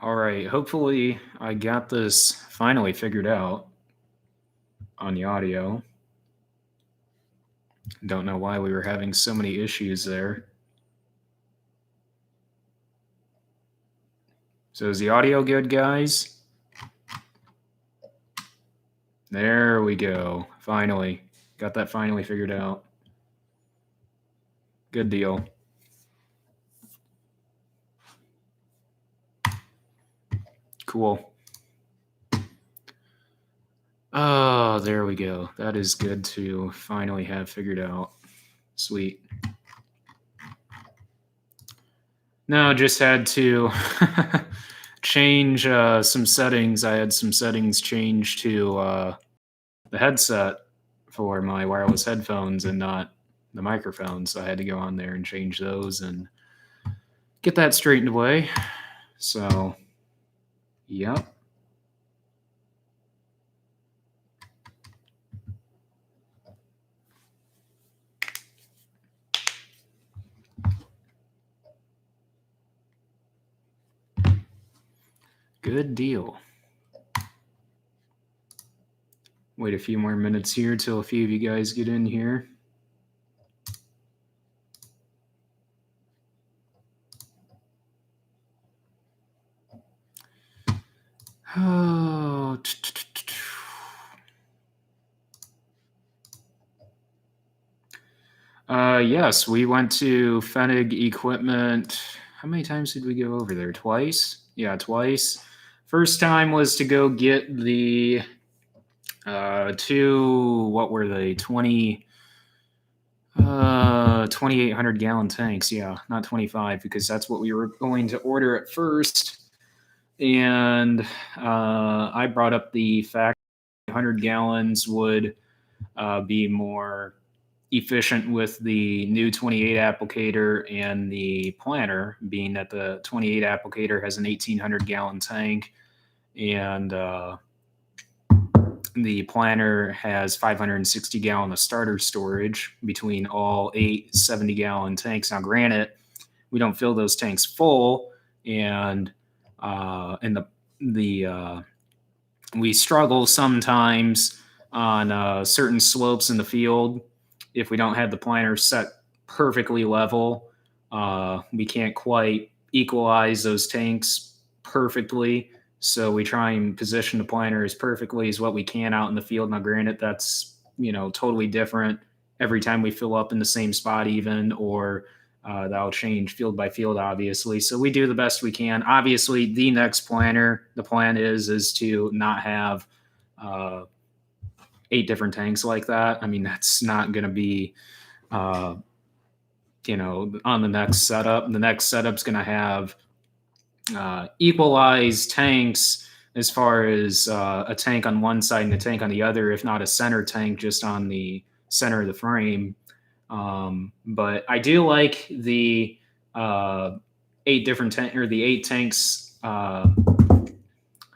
All right, hopefully I got this finally figured out on the audio. Don't know why we were having so many issues there. So is the audio good, guys? There we go. Finally. Got that finally figured out. Good deal. Cool. Oh, there we go. That is good to finally have figured out. Sweet. No, just had to change some settings. I had some settings changed to the headset for my wireless headphones and not the microphone. So I had to go on there and change those and get that straightened away. So, yep. Good deal. Wait a few more minutes here till a few of you guys get in here. Oh, yes, we went to Pfennig Equipment. How many times did we go over there? Twice? Yeah, twice. First time was to go get the two, what were they? 2,800 gallon tanks. Yeah, not 25 because that's what we were going to order at first. And I brought up the fact 100 gallons would be more efficient with the new 28 applicator and the planter, being that the 28 applicator has an 1,800 gallon tank and the planter has 560 gallon of starter storage between all 8 70-gallon tanks. Now, granted, we don't fill those tanks full, and we struggle sometimes on certain slopes in the field. If we don't have the planter set perfectly level, we can't quite equalize those tanks perfectly. So we try and position the planter as perfectly as what we can out in the field. Now, granted, that's totally different every time we fill up in the same spot, even, or that'll change field by field, obviously. So we do the best we can. Obviously, the next planter, the plan is to not have 8 different tanks like that. I mean, that's not going to be, on the next setup. The next setup's going to have equalized tanks as far as a tank on one side and a tank on the other, if not a center tank just on the center of the frame. But I do like the 8 different or the 8 tanks. I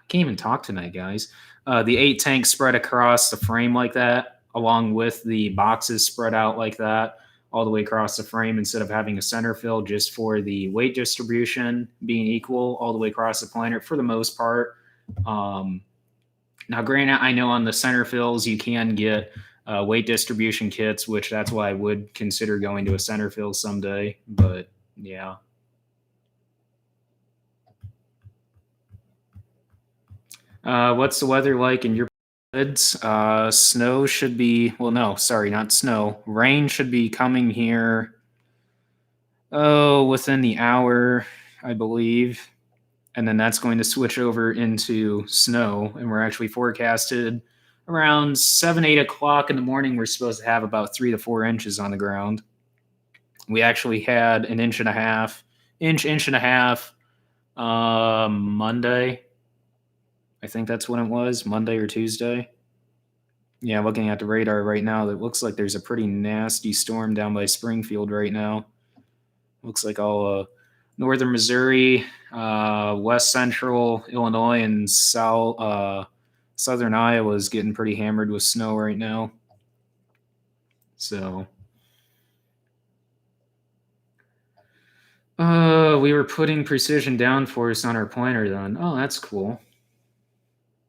can't even talk tonight, guys. The 8 tanks spread across the frame like that, along with the boxes spread out like that, all the way across the frame instead of having a center fill just for the weight distribution being equal all the way across the planet for the most part. Now, granted, I know on the center fills you can get weight distribution kits, which that's why I would consider going to a center fill someday. But yeah. What's the weather like in your woods? Snow should be, well, no, sorry, not snow. Rain should be coming here, within the hour, I believe. And then that's going to switch over into snow. And we're actually forecasted around 7, 8 o'clock in the morning. We're supposed to have about 3 to 4 inches on the ground. We actually had an inch and a half Monday. I think that's when it was, Monday or Tuesday. Yeah, looking at the radar right now, it looks like there's a pretty nasty storm down by Springfield right now. Looks like all northern Missouri, west central Illinois, and southern Iowa is getting pretty hammered with snow right now. So we we were putting precision downforce on our planter then. Oh, that's cool.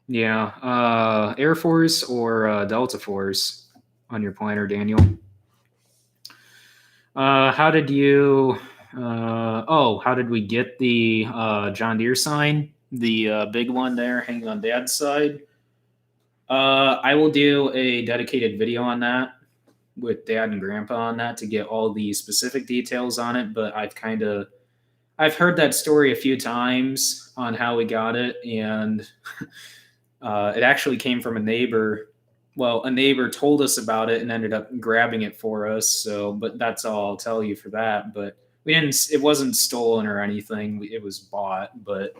Yeah, Air Force or Delta Force on your planter, Daniel? How did you? How did we get the John Deere sign? The big one there, hanging on Dad's side. I will do a dedicated video on that with Dad and Grandpa on that to get all the specific details on it. But I've heard that story a few times on how we got it, and it actually came from a neighbor. Well, a neighbor told us about it and ended up grabbing it for us. So, but that's all I'll tell you for that. But we didn't. It wasn't stolen or anything. It was bought. But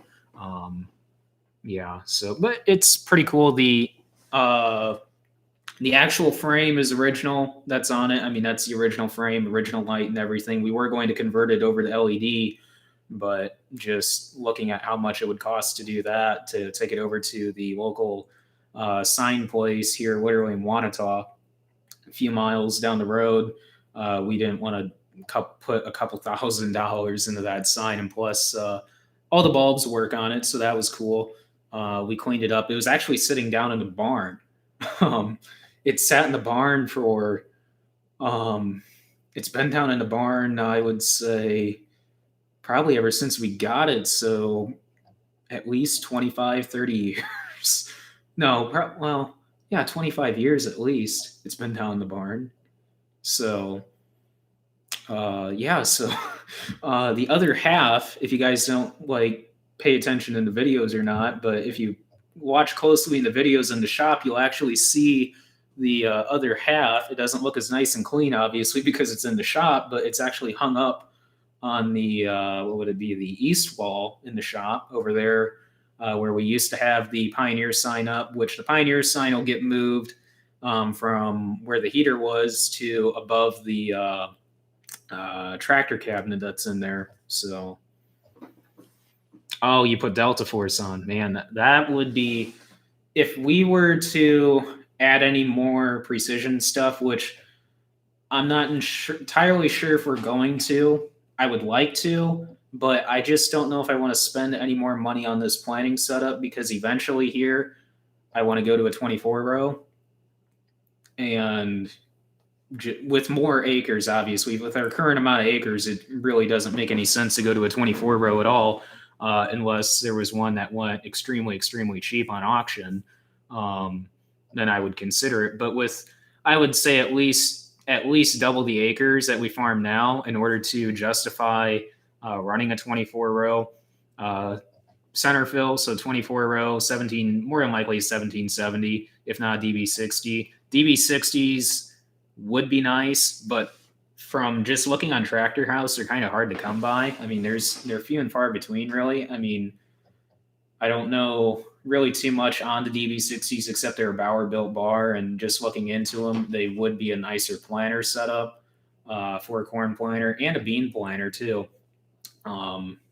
yeah. So, but it's pretty cool. The actual frame is original. That's on it. I mean, that's the original frame, original light and everything. We were going to convert it over to LED, but just looking at how much it would cost to do that, to take it over to the local sign place here, literally in Wanata, a few miles down the road, we didn't want to put a couple $1,000s into that sign, and plus all the bulbs work on it, so that was cool. We cleaned it up. It was actually sitting down in the barn. It sat in the barn for it's been down in the barn, I would say, probably ever since we got it, so at least 25, 30 years. No, well, yeah, 25 years at least it's been down in the barn. So yeah, so the other half, if you guys don't like pay attention in the videos or not, but if you watch closely in the videos in the shop, you'll actually see the other half. It doesn't look as nice and clean, obviously, because it's in the shop, but it's actually hung up on the what would it be, the east wall in the shop over there, where we used to have the Pioneer sign up, which the Pioneer sign will get moved from where the heater was to above the tractor cabinet that's in there. So, oh, you put Delta Force on, man. That would be, if we were to add any more precision stuff, which I'm not entirely sure if we're going to. I would like to, but I just don't know if I want to spend any more money on this planting setup, because eventually here I want to go to a 24 row, and with more acres, obviously, with our current amount of acres, it really doesn't make any sense to go to a 24 row at all, unless there was one that went extremely, extremely cheap on auction. Then I would consider it. But I would say at least double the acres that we farm now in order to justify running a 24 row center fill. So 24 row, 17, more than likely 1770, if not DB60. DB60s would be nice, but from just looking on Tractor House, they're kind of hard to come by. I mean, they're few and far between, really. I mean, I don't know really too much on the DB60s except they're a Bauer built bar, and just looking into them, they would be a nicer planter setup for a corn planter and a bean planter too,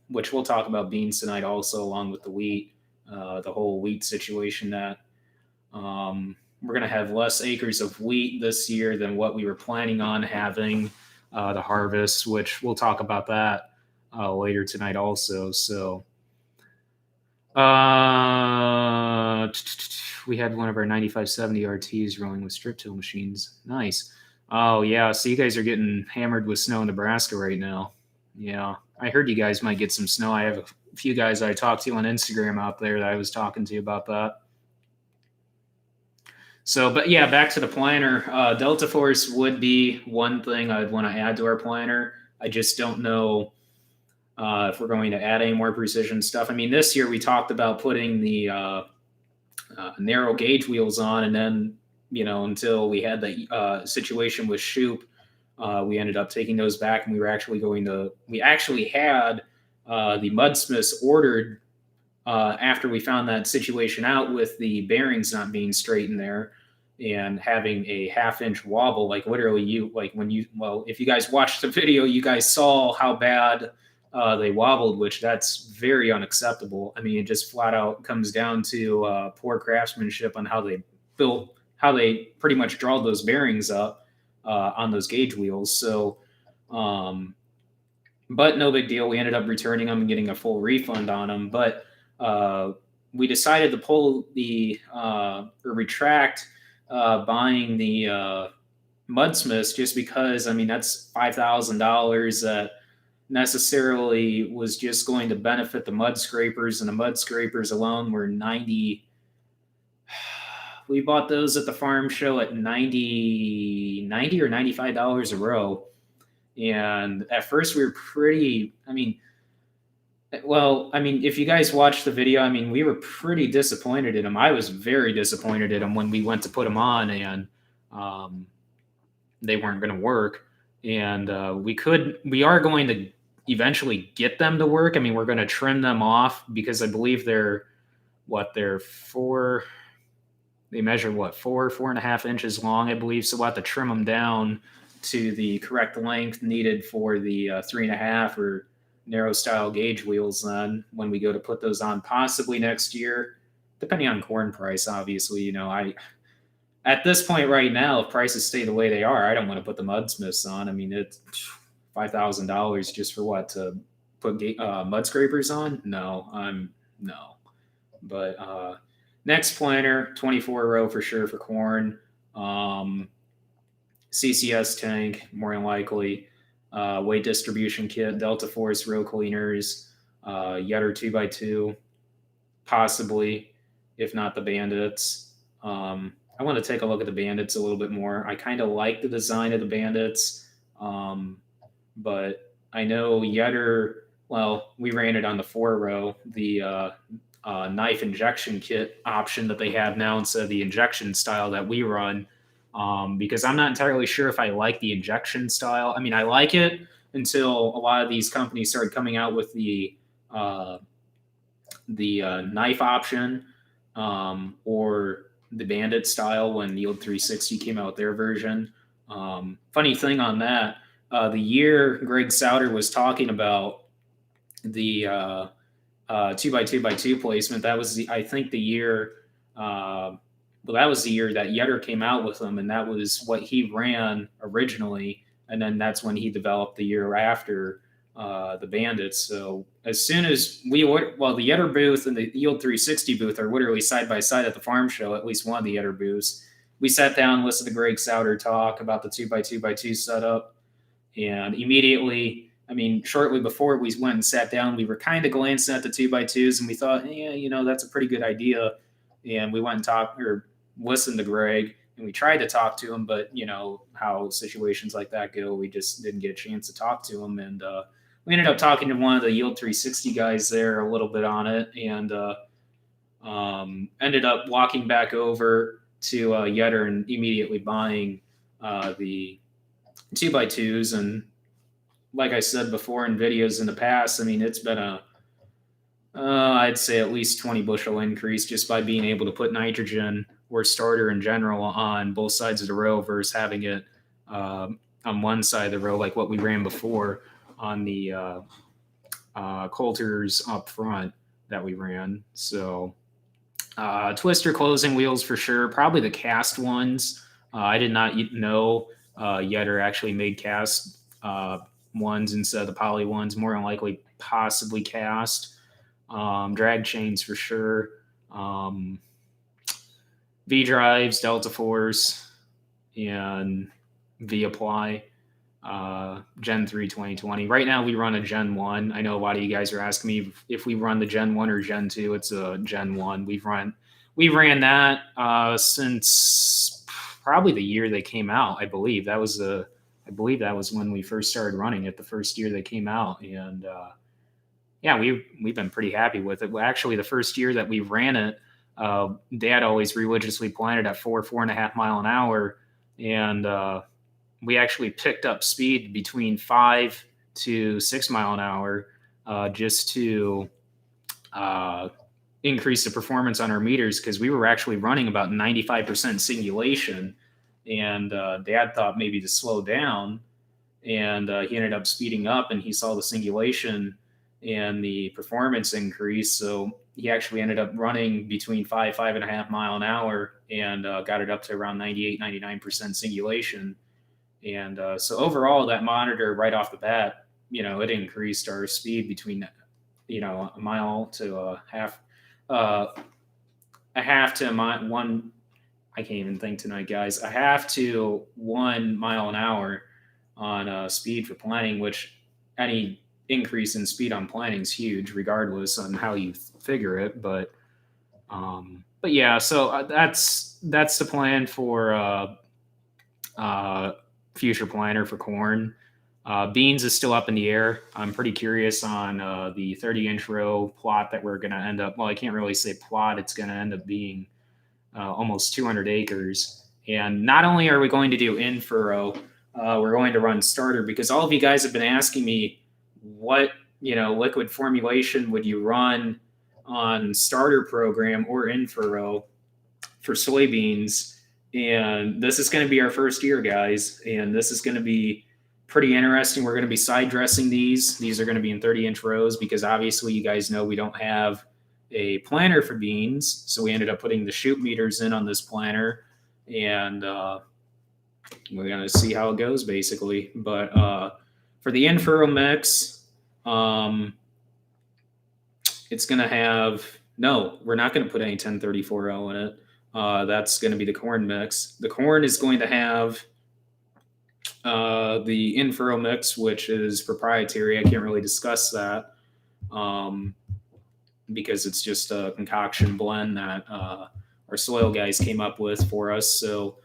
which we'll talk about beans tonight also, along with the wheat, the whole wheat situation. That we're going to have less acres of wheat this year than what we were planning on having the harvest, which we'll talk about that later tonight also. So we had one of our 9570 RTs rolling with strip till machines. Nice. Oh yeah, so you guys are getting hammered with snow in Nebraska right now. Yeah, I heard you guys might get some snow. I have a few guys I talked to on Instagram out there that I was talking to about that. So, but yeah, back to the planter. Delta Force would be one thing I'd want to add to our planter. I just don't know if we're going to add any more precision stuff. I mean, this year we talked about putting the narrow gauge wheels on, and then, until we had the situation with Shoop, we ended up taking those back, and we actually had the Mudsmiths ordered after we found that situation out with the bearings not being straight in there and having a 1/2 inch wobble. Like literally, if you guys watched the video, you guys saw how bad they wobbled, which that's very unacceptable. I mean, it just flat out comes down to poor craftsmanship on how they pretty much drawed those bearings up on those gauge wheels. So but no big deal. We ended up returning them and getting a full refund on them. But uh, we decided to pull the or retract buying the Mudsmiths just because, I mean, that's $5,000 that necessarily was just going to benefit the mud scrapers, and the mud scrapers alone were 90. We bought those at the farm show at 90 or $95 a row. And at first we were pretty, I mean, well, I mean, if you guys watched the video, I mean, we were pretty disappointed in them. I was very disappointed in them when we went to put them on, and um, they weren't going to work. And we are going to eventually get them to work. I mean, we're going to trim them off because I believe they're four. They measure what, 4.5 inches long, I believe. So we'll have to trim them down to the correct length needed for the 3.5 or narrow style gauge wheels. Then when we go to put those on, possibly next year, depending on corn price, obviously, I at this point right now, if prices stay the way they are, I don't want to put the Mud Smiths on. I mean, it's $5,000 just for what, to put mud scrapers on? No, no. But next planter, 24 row for sure for corn. CCS tank, more than likely. Weight distribution kit, Delta Force row cleaners, Yetter 2x2, possibly, if not the Bandits. I want to take a look at the Bandits a little bit more. I kind of like the design of the Bandits, but I know Yetter, well, we ran it on the 4 row, the knife injection kit option that they have now instead of the injection style that we run, because I'm not entirely sure if I like the injection style. I mean, I like it until a lot of these companies started coming out with uh, the knife option, or the Bandit style when Yield 360 came out with their version. Funny thing on that, the year Greg Souter was talking about the 2x2x2 placement, that was I think the year. Well, that was the year that Yetter came out with them, and that was what he ran originally, and then that's when he developed the year after the Bandits. So as soon as the Yetter booth and the Yield 360 booth are literally side by side at the farm show, at least one of the Yetter booths. We sat down, listened to Greg Souter talk about the 2x2x2 setup, and immediately, I mean, shortly before we went and sat down, we were kind of glancing at the 2x2s, and we thought, yeah, that's a pretty good idea. And we went and talked or listened to Greg, and we tried to talk to him, but how situations like that go, we just didn't get a chance to talk to him. And we ended up talking to one of the Yield 360 guys there a little bit on it, and ended up walking back over to Yetter and immediately buying the 2x2s. And like I said before in videos in the past, I mean, it's been I'd say at least 20 bushel increase just by being able to put nitrogen or starter in general on both sides of the row versus having it on one side of the row, like what we ran before on the Coulters up front that we ran. So twister closing wheels for sure, probably the cast ones. I did not know Yetter actually made cast ones instead of the poly ones, more than likely possibly cast. Drag chains for sure. V drives, Delta Force, and V apply. Gen 3 2020. Right now we run a Gen 1. I know a lot of you guys are asking me if we run the Gen 1 or Gen 2. It's a Gen 1. We ran that since probably the year they came out. I believe that was when we first started running it, the first year they came out. And yeah, we've been pretty happy with it. Well, actually, the first year that we ran it, Dad always religiously planted at 4.5 mile an hour, and we actually picked up speed between 5 to 6 mile an hour just to increase the performance on our meters, because we were actually running about 95% singulation, and Dad thought maybe to slow down, and he ended up speeding up, and he saw the singulation and the performance increase. So he actually ended up running between 5.5 mile an hour, and got it up to around 98-99% singulation. And so overall, that monitor right off the bat, it increased our speed between, a mile to uh, a half to a mile, one. I can't even think tonight, guys. A half to 1 mile an hour on speed for planting, which any increase in speed on planting is huge, regardless on how you figure it. But yeah, so that's the plan for uh, future planter for corn. Beans is still up in the air. I'm pretty curious on the 30-inch row plot that we're going to end up. Well, I can't really say plot. It's going to end up being almost 200 acres. And not only are we going to do in furrow, we're going to run starter, because all of you guys have been asking me what liquid formulation would you run on starter program or in furrow for soybeans. And this is going to be our first year, guys, and this is going to be pretty interesting. We're going to be side dressing these. These are going to be in 30-inch rows because obviously you guys know we don't have a planter for beans, so we ended up putting the shoot meters in on this planter, and we're going to see how it goes basically. But for the in-furrow mix, it's going to have, no, we're not going to put any 1034L in it. That's going to be the corn mix. The corn is going to have the in-furrow mix, which is proprietary. I can't really discuss that because it's just a concoction blend that our soil guys came up with for us. So,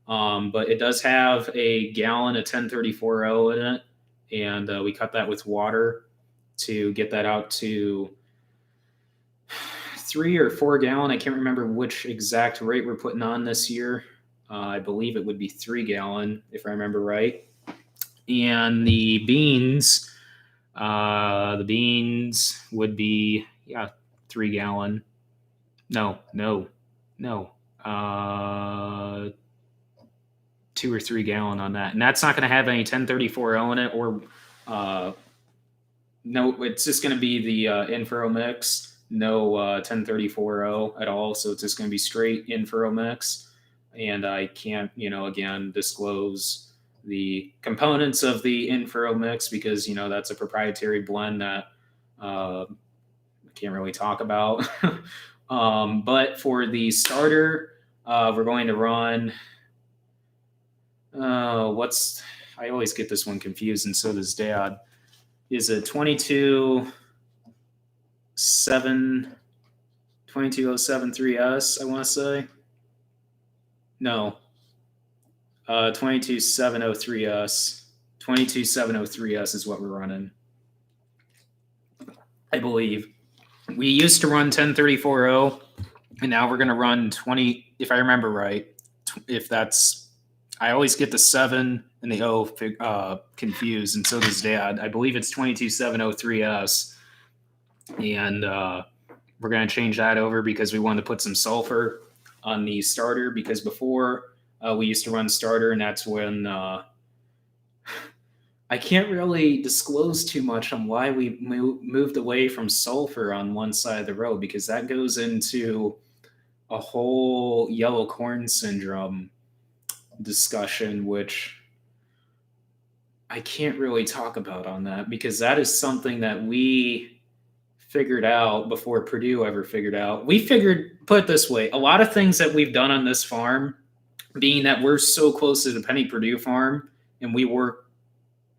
but it does have a gallon of 1034O in it, and we cut that with water to get that out to 3 or 4 gallon. I can't remember which exact rate we're putting on this year. I believe it would be 3 gallon if I remember right. And the beans would be 3 gallon. No. 2 or 3 gallon on that, and that's not going to have any 1034O in it, or no, it's just going to be the in-furrow mix. No 1034O at all, so it's just going to be straight in-furrow mix. And I can't, again, disclose the components of the in-furrow mix because, that's a proprietary blend that I can't really talk about. But for the starter, we're going to run, I always get this one confused, and so does Dad. Is it 22073S, I want to say? No. 22703S. 22703S is what we're running, I believe. We used to run 1034O, and now we're going to run 20, if I remember right. I always get the 7 and the O confused, and so does Dad. I believe it's 22703S, and we're going to change that over because we want to put some sulfur on the starter, because before we used to run starter, and that's when I can't really disclose too much on why we moved away from sulfur on one side of the road, because that goes into a whole yellow corn syndrome discussion, which I can't really talk about on that, because that is something that we figured out before Purdue ever figured out. Put it this way, a lot of things that we've done on this farm, being that we're so close to the Penny Purdue farm, and we work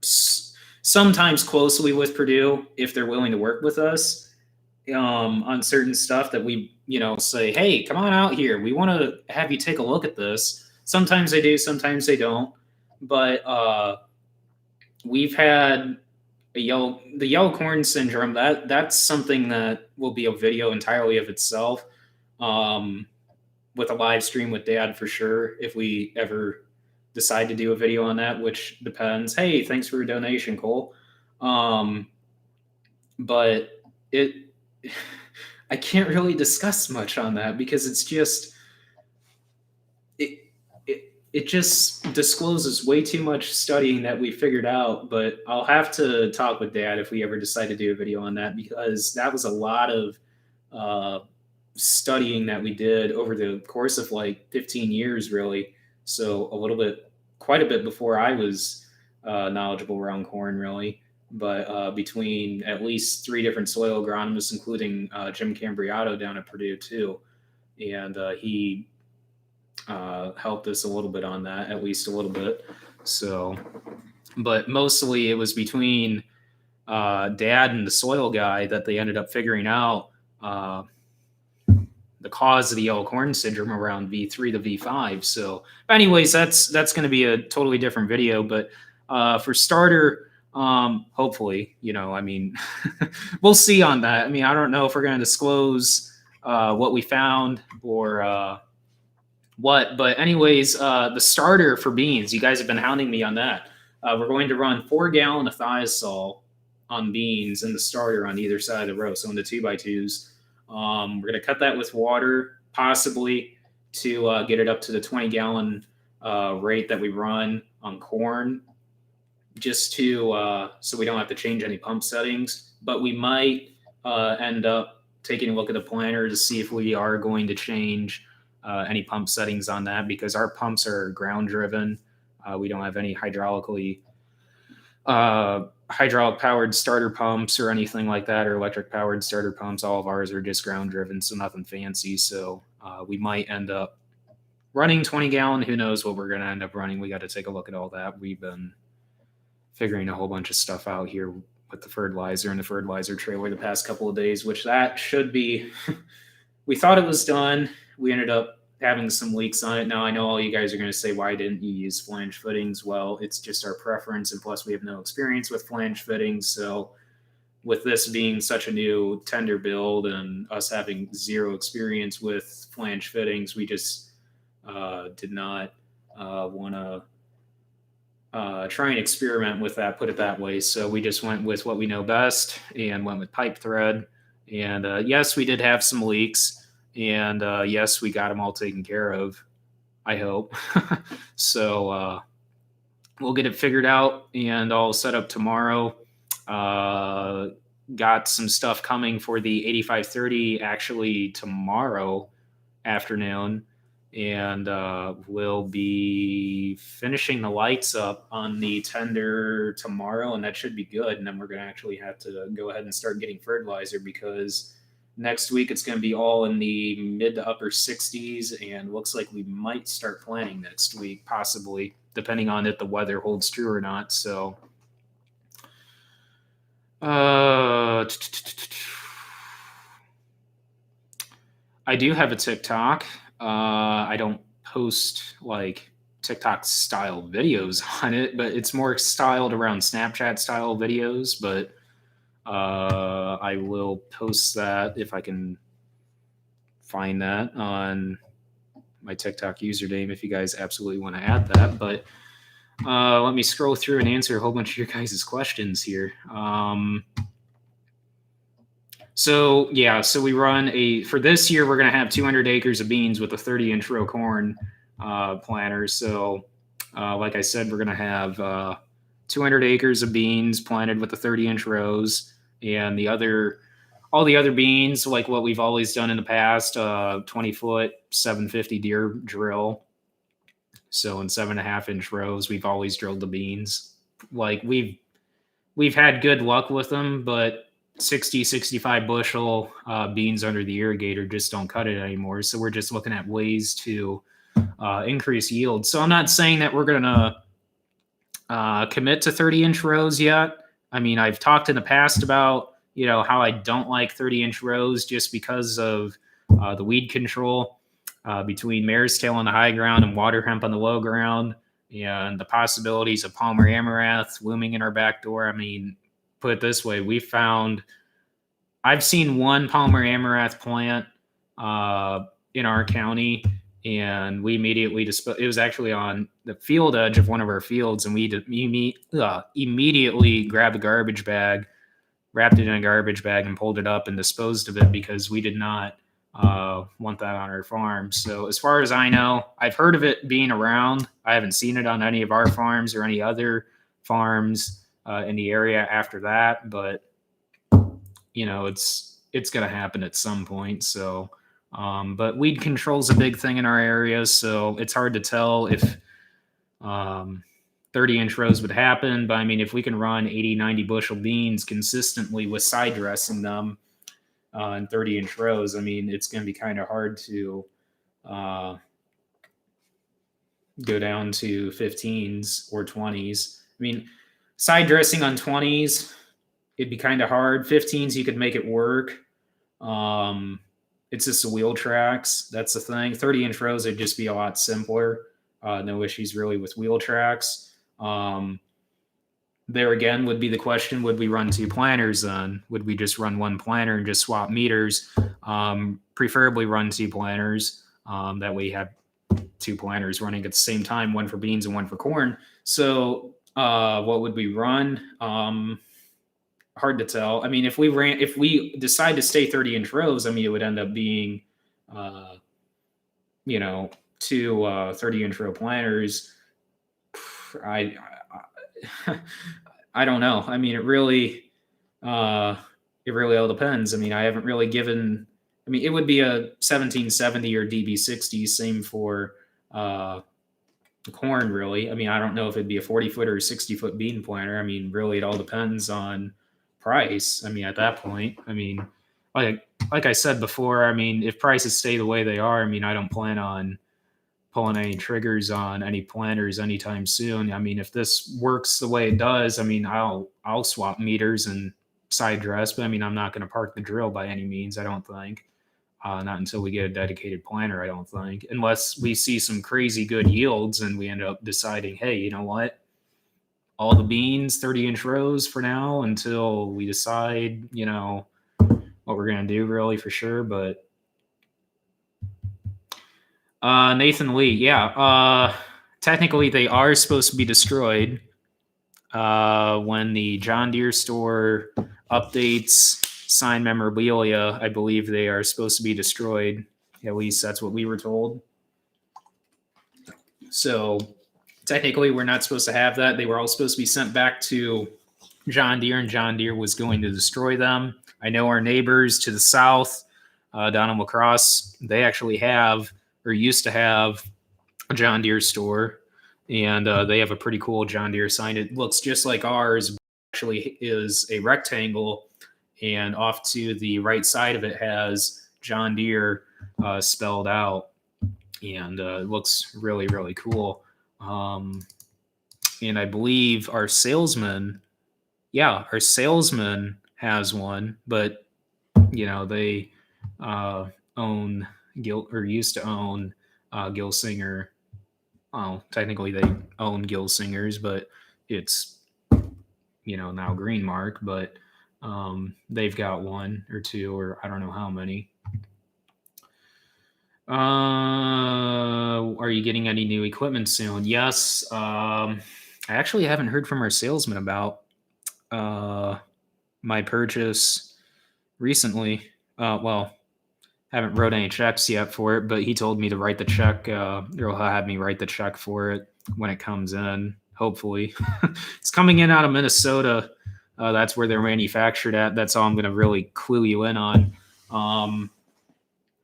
sometimes closely with Purdue if they're willing to work with us on certain stuff that we, say, hey, come on out here. We want to have you take a look at this. Sometimes they do, sometimes they don't. But we've had the yellow corn syndrome. That's something that will be a video entirely of itself, with a live stream with Dad for sure, if we ever decide to do a video on that, which depends. Hey, thanks for your donation, Cole. But I can't really discuss much on that because it's just it just discloses way too much studying that we figured out. But I'll have to talk with Dad if we ever decide to do a video on that, because that was a lot of studying that we did over the course of like 15 years, really. So quite a bit before I was knowledgeable around corn, really. but between at least 3 different soil agronomists, including Jim Cambriato down at Purdue too, and he helped us a little bit on that, at least a little bit. So, but mostly it was between Dad and the soil guy that they ended up figuring out the cause of the yellow corn syndrome around V3 to V5. So, anyways, that's going to be a totally different video. But for starter, hopefully, I mean, we'll see on that. I mean, I don't know if we're going to disclose what we found or what. But anyways, the starter for beans, you guys have been hounding me on that. We're going to run 4 gallon of thiazole on beans and the starter on either side of the row. So in the 2x2s. We're going to cut that with water, possibly to get it up to the 20 gallon rate that we run on corn, just to so we don't have to change any pump settings. But we might end up taking a look at the planter to see if we are going to change any pump settings on that, because our pumps are ground driven. We don't have any hydraulic powered starter pumps or anything like that, or electric powered starter pumps. All of ours are just ground driven, so nothing fancy. So we might end up running 20 gallon. Who knows what we're going to end up running? We got to take a look at all that. We've been figuring a whole bunch of stuff out here with the fertilizer and the fertilizer trailer the past couple of days, which that should be, we thought it was done. We ended up having some leaks on it. Now, I know all you guys are going to say, why didn't you use flange fittings? Well, it's just our preference, and plus we have no experience with flange fittings. So with this being such a new tender build and us having zero experience with flange fittings, we just did not want to try and experiment with that, put it that way. So we just went with what we know best and went with pipe thread. And yes, we did have some leaks. And yes, we got them all taken care of, I hope. So we'll get it figured out and all set up tomorrow. Got some stuff coming for the 8530 actually tomorrow afternoon. And we'll be finishing the lights up on the tender tomorrow, and that should be good. And then we're going to actually have to go ahead and start getting fertilizer, because next week it's going to be all in the mid to upper 60s, and looks like we might start planting next week, possibly, depending on if the weather holds true or not. So I do have a TikTok. I don't post like TikTok style videos on it, but it's more styled around Snapchat style videos. But I will post that if I can find that on my TikTok username if you guys absolutely want to add that. But let me scroll through and answer a whole bunch of your guys' questions here. So we run for this year, we're going to have 200 acres of beans with a 30-inch row corn planter. So like I said, we're going to have 200 acres of beans planted with the 30-inch rows, and all the other beans, like what we've always done in the past, 20-foot 750 Deere drill. So in 7.5-inch rows, we've always drilled the beans. Like we've had good luck with them, but 65 bushel beans under the irrigator just don't cut it anymore. So we're just looking at ways to increase yield. So I'm not saying that we're going to commit to 30-inch rows yet. I mean, I've talked in the past about, how I don't like 30-inch rows just because of the weed control between mare's tail on the high ground and water hemp on the low ground, and the possibilities of Palmer amaranth looming in our back door. I mean, put it this way, I've seen one Palmer amaranth plant in our county, and we immediately it was actually on the field edge of one of our fields, and we immediately grabbed a garbage bag, wrapped it in a garbage bag, and pulled it up and disposed of it, because we did not want that on our farm. So as far as I know, I've heard of it being around. I haven't seen it on any of our farms or any other farms in the area after that, but it's going to happen at some point. So but weed control is a big thing in our area, so it's hard to tell if 30-inch rows would happen. But I mean, if we can run 80, 90 bushel beans consistently with side dressing them in 30-inch rows, I mean, it's going to be kind of hard to go down to 15s or 20s. I mean, side dressing on 20s, it'd be kind of hard. 15s, you could make it work. It's just the wheel tracks. That's the thing. 30-inch rows would just be a lot simpler. No issues really with wheel tracks. There again would be the question, would we run 2 planters then? Would we just run 1 planter and just swap meters? Preferably run 2 planters. That way you have 2 planters running at the same time, 1 for beans and 1 for corn. So what would we run? Hard to tell. I mean, if we decide to stay 30-inch rows, I mean, it would end up being, 2 30-inch row planters. I don't know. I mean, it really all depends. I mean, I haven't really given. I mean, it would be a 1770 or DB60. Same for corn, really. I mean, I don't know if it'd be a 40-foot or a 60-foot bean planter. I mean, really, it all depends on price. I mean, at that point, I mean, like I said before, I mean, if prices stay the way they are, I mean, I don't plan on pulling any triggers on any planters anytime soon. I mean, if this works the way it does, I mean, I'll swap meters and side dress, but I mean, I'm not going to park the drill by any means. I don't think. Not until we get a dedicated planter, I don't think, unless we see some crazy good yields and we end up deciding, hey, you know what? All the beans, 30-inch rows for now until we decide, what we're going to do really for sure. But Nathan Lee, yeah. Technically, they are supposed to be destroyed when the John Deere store updates sign memorabilia. I believe they are supposed to be destroyed. At least that's what we were told. So technically, we're not supposed to have that. They were all supposed to be sent back to John Deere, and John Deere was going to destroy them. I know our neighbors to the south, down in La Crosse, they actually have, or used to have, a John Deere store, and they have a pretty cool John Deere sign. It looks just like ours, but actually is a rectangle, and off to the right side of it has John Deere spelled out, and it looks really, really cool. And I believe our salesman has one, but they own or used to own Gilsinger. Well, technically they own Gilsingers, but it's now Greenmark, but they've got 1 or 2 or I don't know how many. Are you getting any new equipment soon? Yes. I actually haven't heard from our salesman about my purchase recently. Haven't wrote any checks yet for it, but he told me to write the check. He'll have me write the check for it when it comes in, hopefully. It's coming in out of Minnesota. That's where they're manufactured at. That's all I'm going to really clue you in on.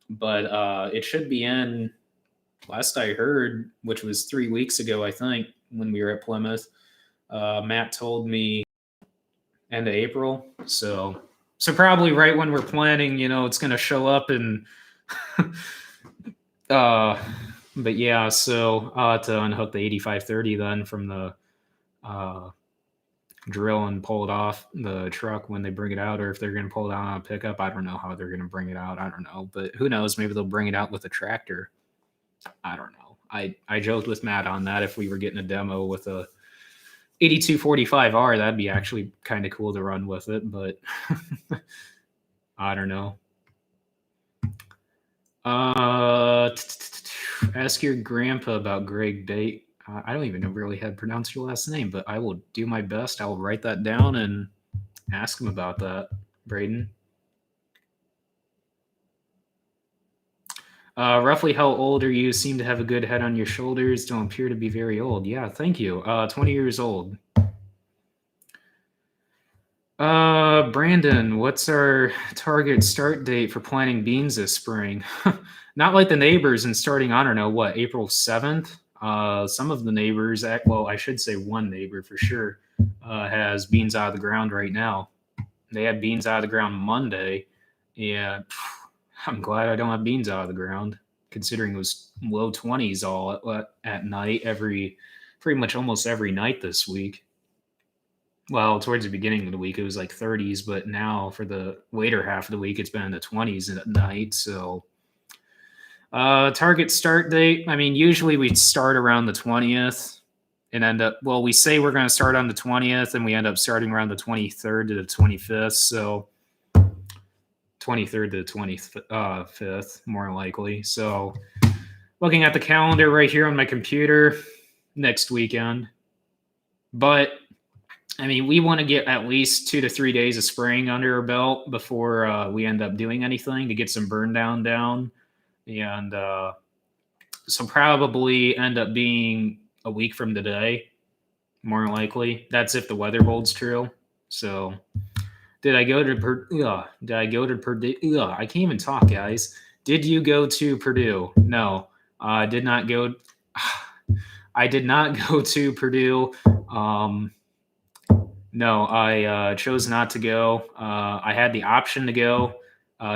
But it should be in, last I heard, which was 3 weeks ago, I think, when we were at Plymouth. Matt told me end of April. So probably right when we're planning, it's going to show up. And but yeah, so I'll have to unhook the 8530 then from the drill and pull it off the truck when they bring it out, or if they're going to pull it out on a pickup. I don't know how they're going to bring it out. I don't know, but who knows? Maybe they'll bring it out with a tractor. I don't know. I joked with Matt on that. If we were getting a demo with a 8245R, that'd be actually kind of cool to run with it, but I don't know. Ask your grandpa about Greg Bate. I don't even know really how to pronounce your last name, but I will do my best. I will write that down and ask him about that, Braden. Roughly how old are you? Seem to have a good head on your shoulders. Don't appear to be very old. Yeah, thank you. 20 years old. Brandon, what's our target start date for planting beans this spring? Not like the neighbors and starting, I don't know, what, April 7th? Some of the neighbors, well, I should say one neighbor for sure, has beans out of the ground right now. They had beans out of the ground Monday, and I'm glad I don't have beans out of the ground, considering it was low 20s all at night, pretty much almost every night this week. Well, towards the beginning of the week, it was like 30s, but now for the later half of the week, it's been in the 20s at night. So, target start date. I mean, usually we start around the 20th and end up, well, we say we're going to start on the 20th and we end up starting around the 23rd to the 25th. So, 23rd to the 25th, more likely. So, looking at the calendar right here on my computer, next weekend. But I mean, we want to get at least 2 to 3 days of spraying under our belt before we end up doing anything to get some burn down. And so probably end up being a week from today, more likely. That's if the weather holds true. So did I go to Purdue? I can't even talk, guys. Did you go to Purdue? No, I did not go. I did not go to Purdue. No, I chose not to go. I had the option to go,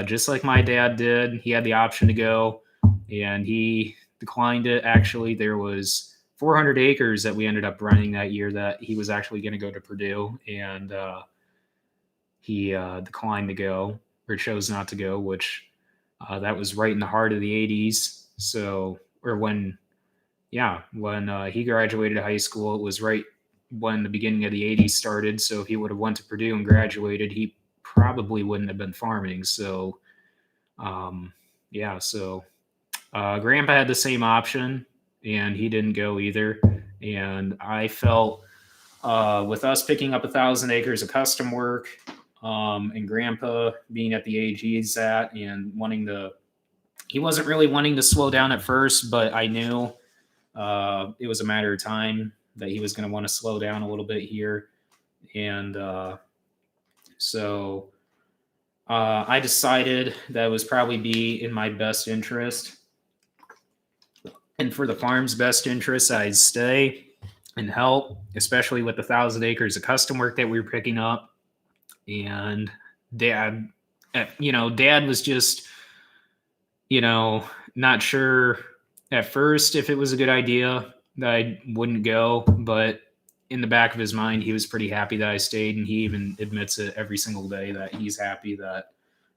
just like my dad did. He had the option to go, and he declined it. Actually, there was 400 acres that we ended up running that year that he was actually going to go to Purdue, and he declined to go or chose not to go, which that was right in the heart of the 80s. So, or when he graduated high school, it was right when the beginning of the 80s started. So if he would have went to Purdue and graduated, he probably wouldn't have been farming. So, Grandpa had the same option and he didn't go either. And I felt with us picking up 1,000 acres of custom work and Grandpa being at the age he's at and he wasn't really wanting to slow down at first, but I knew it was a matter of time that he was going to want to slow down a little bit here. And so I decided that was probably be in my best interest. And for the farm's best interest, I'd stay and help, especially with the 1,000 acres of custom work that we were picking up. And Dad was just, not sure at first if it was a good idea that I wouldn't go, but in the back of his mind, he was pretty happy that I stayed, and he even admits it every single day that he's happy that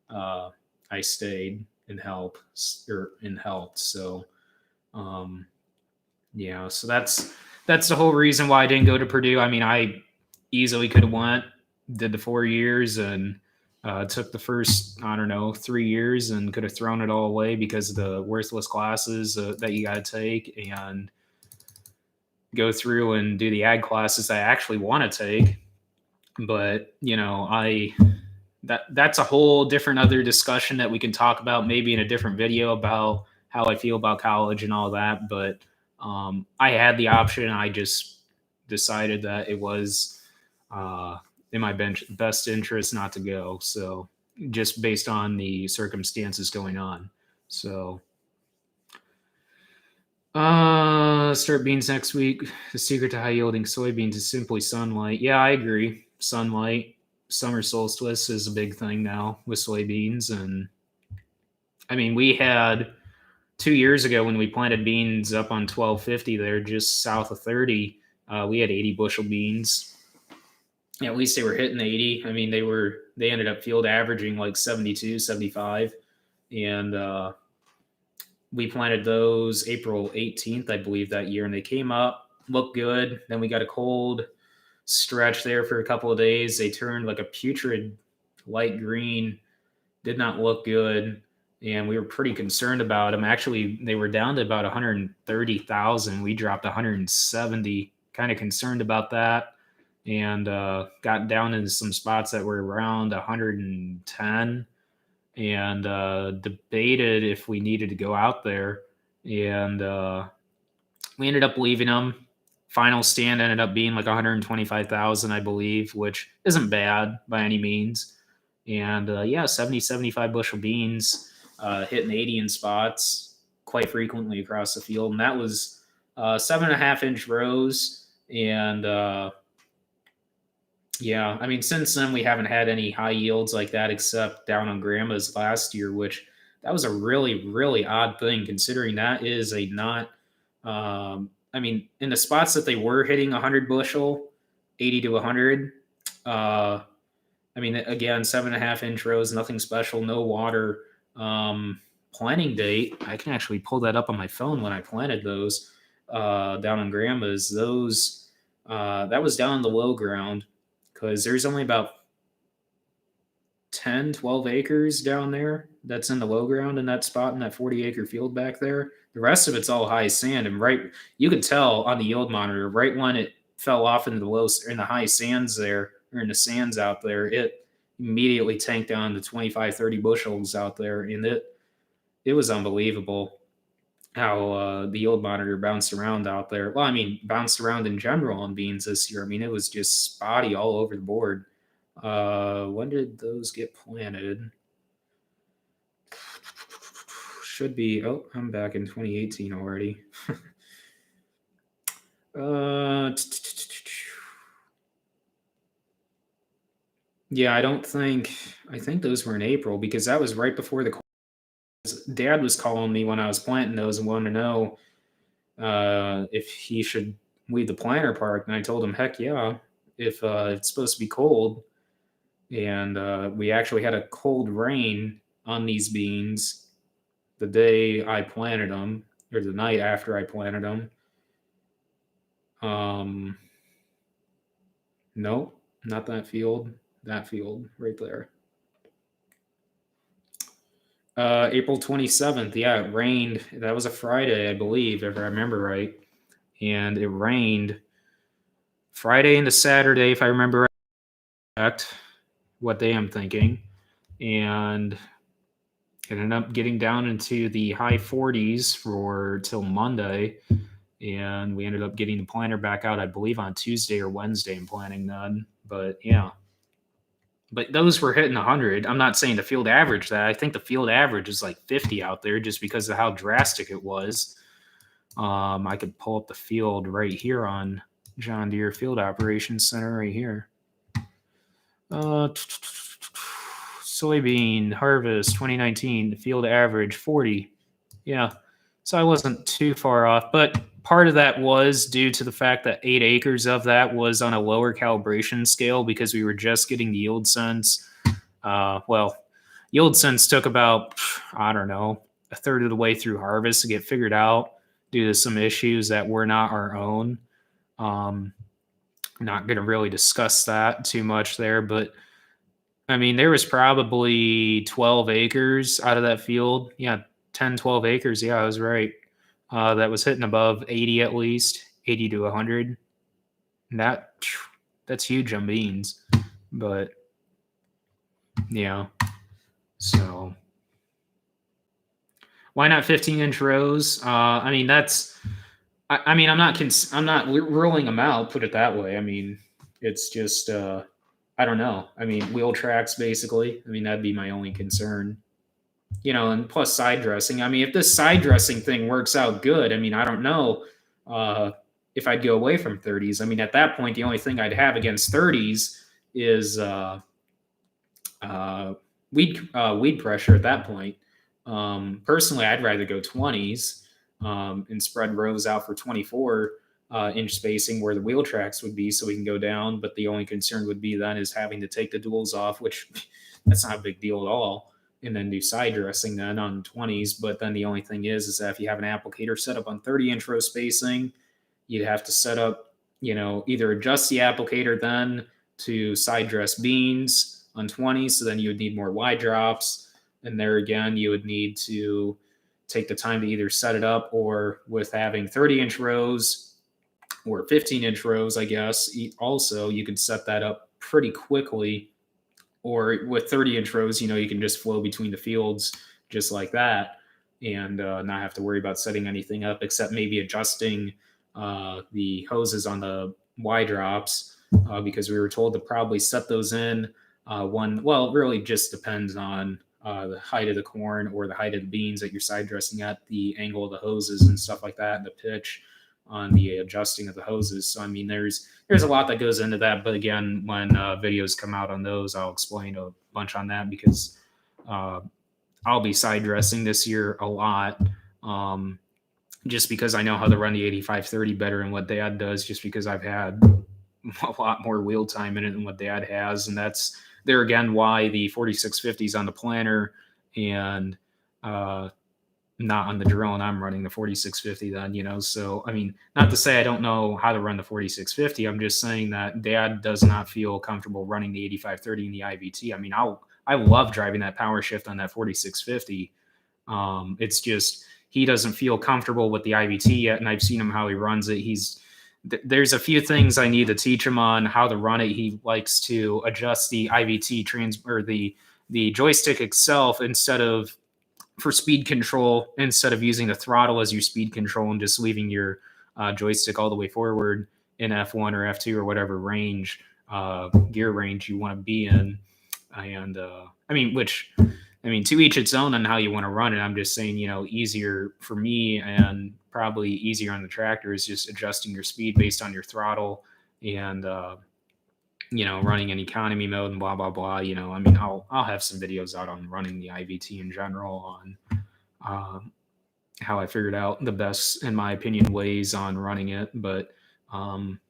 I stayed and helped. So, so that's the whole reason why I didn't go to Purdue. I mean, I easily could have went, did the 4 years, and took the first, 3 years and could have thrown it all away because of the worthless classes that you got to take and go through and do the ag classes I actually want to take. But, that's a whole different other discussion that we can talk about maybe in a different video about how I feel about college and all that. But I had the option. I just decided that it was in my best interest not to go. So just based on the circumstances going on. So start beans next week. The secret to high yielding soybeans is simply sunlight. Yeah, I agree. Sunlight. Summer solstice is a big thing now with soybeans. And I mean, we had 2 years ago when we planted beans up on 1250 there just south of 30, we had 80 bushel beans. At least they were hitting 80. I mean, they ended up field averaging like 72, 75. And we planted those April 18th, I believe, that year. And they came up, looked good. Then we got a cold stretch there for a couple of days. They turned like a putrid light green, did not look good. And we were pretty concerned about them. Actually, they were down to about 130,000. We dropped 170, kind of concerned about that. And got down into some spots that were around 110 and debated if we needed to go out there. And we ended up leaving them. Final stand ended up being like 125,000, I believe, which isn't bad by any means. And 70, 75 bushel beans hitting 80 in spots quite frequently across the field. And that was 7.5 inch rows. And yeah, I mean, since then we haven't had any high yields like that except down on grandma's last year, which that was a really, really odd thing considering that is a not, I mean, in the spots that they were hitting 100 bushel, 80 to 100, uh, I mean, again, 7.5 inch rows, nothing special, no water. Planting date, I can actually pull that up on my phone when I planted those down on grandma's. Those, that was down in the low ground because there's only about 10, 12 acres down there that's in the low ground in that spot in that 40-acre field back there. The rest of it's all high sand. And right, you could tell on the yield monitor, right when it fell off into the low, in the high sands there, or in the sands out there, it immediately tanked down to 25, 30 bushels out there. And it was unbelievable how the yield monitor bounced around out there. Well, I mean, bounced around in general on beans this year. I mean, it was just spotty all over the board. When did those get planted? Should be. Oh, I'm back in 2018 already. Yeah, I think those were in April because that was right before the. Dad was calling me when I was planting those and wanted to know if he should leave the planter park, and I told him, heck yeah, if it's supposed to be cold. And we actually had a cold rain on these beans the day I planted them, or the night after I planted them. No, not that field. That field right there. April 27th. Yeah, it rained. That was a Friday, I believe, if I remember right. And it rained Friday into Saturday, if I remember correct, what day I'm thinking. And it ended up getting down into the high 40s for till Monday. And we ended up getting the planter back out, I believe, on Tuesday or Wednesday and planting none. But yeah. But those were hitting 100. I'm not saying the field average that. I think the field average is like 50 out there just because of how drastic it was. I could pull up the field right here on John Deere Field Operations Center right here. Soybean harvest 2019, field average 40. Yeah. So I wasn't too far off, but part of that was due to the fact that 8 acres of that was on a lower calibration scale because we were just getting the yield sense. Yield sense took about, I don't know, a third of the way through harvest to get figured out due to some issues that were not our own. Not going to really discuss that too much there, but I mean, there was probably 12 acres out of that field. Yeah, 10, 12 acres. Yeah, I was right. That was hitting above 80 at least, 80 to 100. That's huge on beans. But yeah, so why not 15-inch rows? I mean, I mean, I'm not ruling them out. Put it that way. I mean, it's just I don't know. I mean, wheel tracks basically. I mean, that'd be my only concern. And plus side dressing. I mean, if this side dressing thing works out good, I mean, I don't know if I'd go away from 30s. I mean, at that point, the only thing I'd have against 30s is weed pressure at that point. Personally, I'd rather go 20s and spread rows out for 24-inch spacing where the wheel tracks would be so we can go down. But the only concern would be then is having to take the duals off, which that's not a big deal at all. And then do side dressing then on 20s. But then the only thing is that if you have an applicator set up on 30-inch row spacing, you'd have to set up, either adjust the applicator then to side dress beans on 20. So then you would need more wide drops. And there again, you would need to take the time to either set it up, or with having 30-inch rows or 15-inch rows, I guess, also you could set that up pretty quickly. Or with 30-inch rows, you can just flow between the fields just like that and not have to worry about setting anything up except maybe adjusting the hoses on the Y drops because we were told to probably set those in it really just depends on the height of the corn or the height of the beans that you're side dressing at, the angle of the hoses and stuff like that, and the pitch. on the adjusting of the hoses. So I mean, there's a lot that goes into that. But again, when videos come out on those, I'll explain a bunch on that because I'll be side dressing this year a lot. Just because I know how to run the 8530 better than what Dad does, just because I've had a lot more wheel time in it than what Dad has. And that's there again why the 4650 is on the planter and not on the drill, and I'm running the 4650 then, you know. So I mean, not to say I don't know how to run the 4650. I'm just saying that Dad does not feel comfortable running the 8530 and the IVT. I mean, I love driving that power shift on that 4650. It's just he doesn't feel comfortable with the IVT yet, and I've seen him how he runs it. There's a few things I need to teach him on how to run it. He likes to adjust the IVT or the joystick itself for speed control, instead of using the throttle as your speed control and just leaving your joystick all the way forward in F1 or F2 or whatever range, gear range you want to be in. And I mean, to each its own on how you want to run it. I'm just saying, you know, easier for me and probably easier on the tractor is just adjusting your speed based on your throttle and, you know, running in economy mode and blah, blah, blah. You know, I mean, I'll have some videos out on running the IVT in general on how I figured out the best, in my opinion, ways on running it. But I'm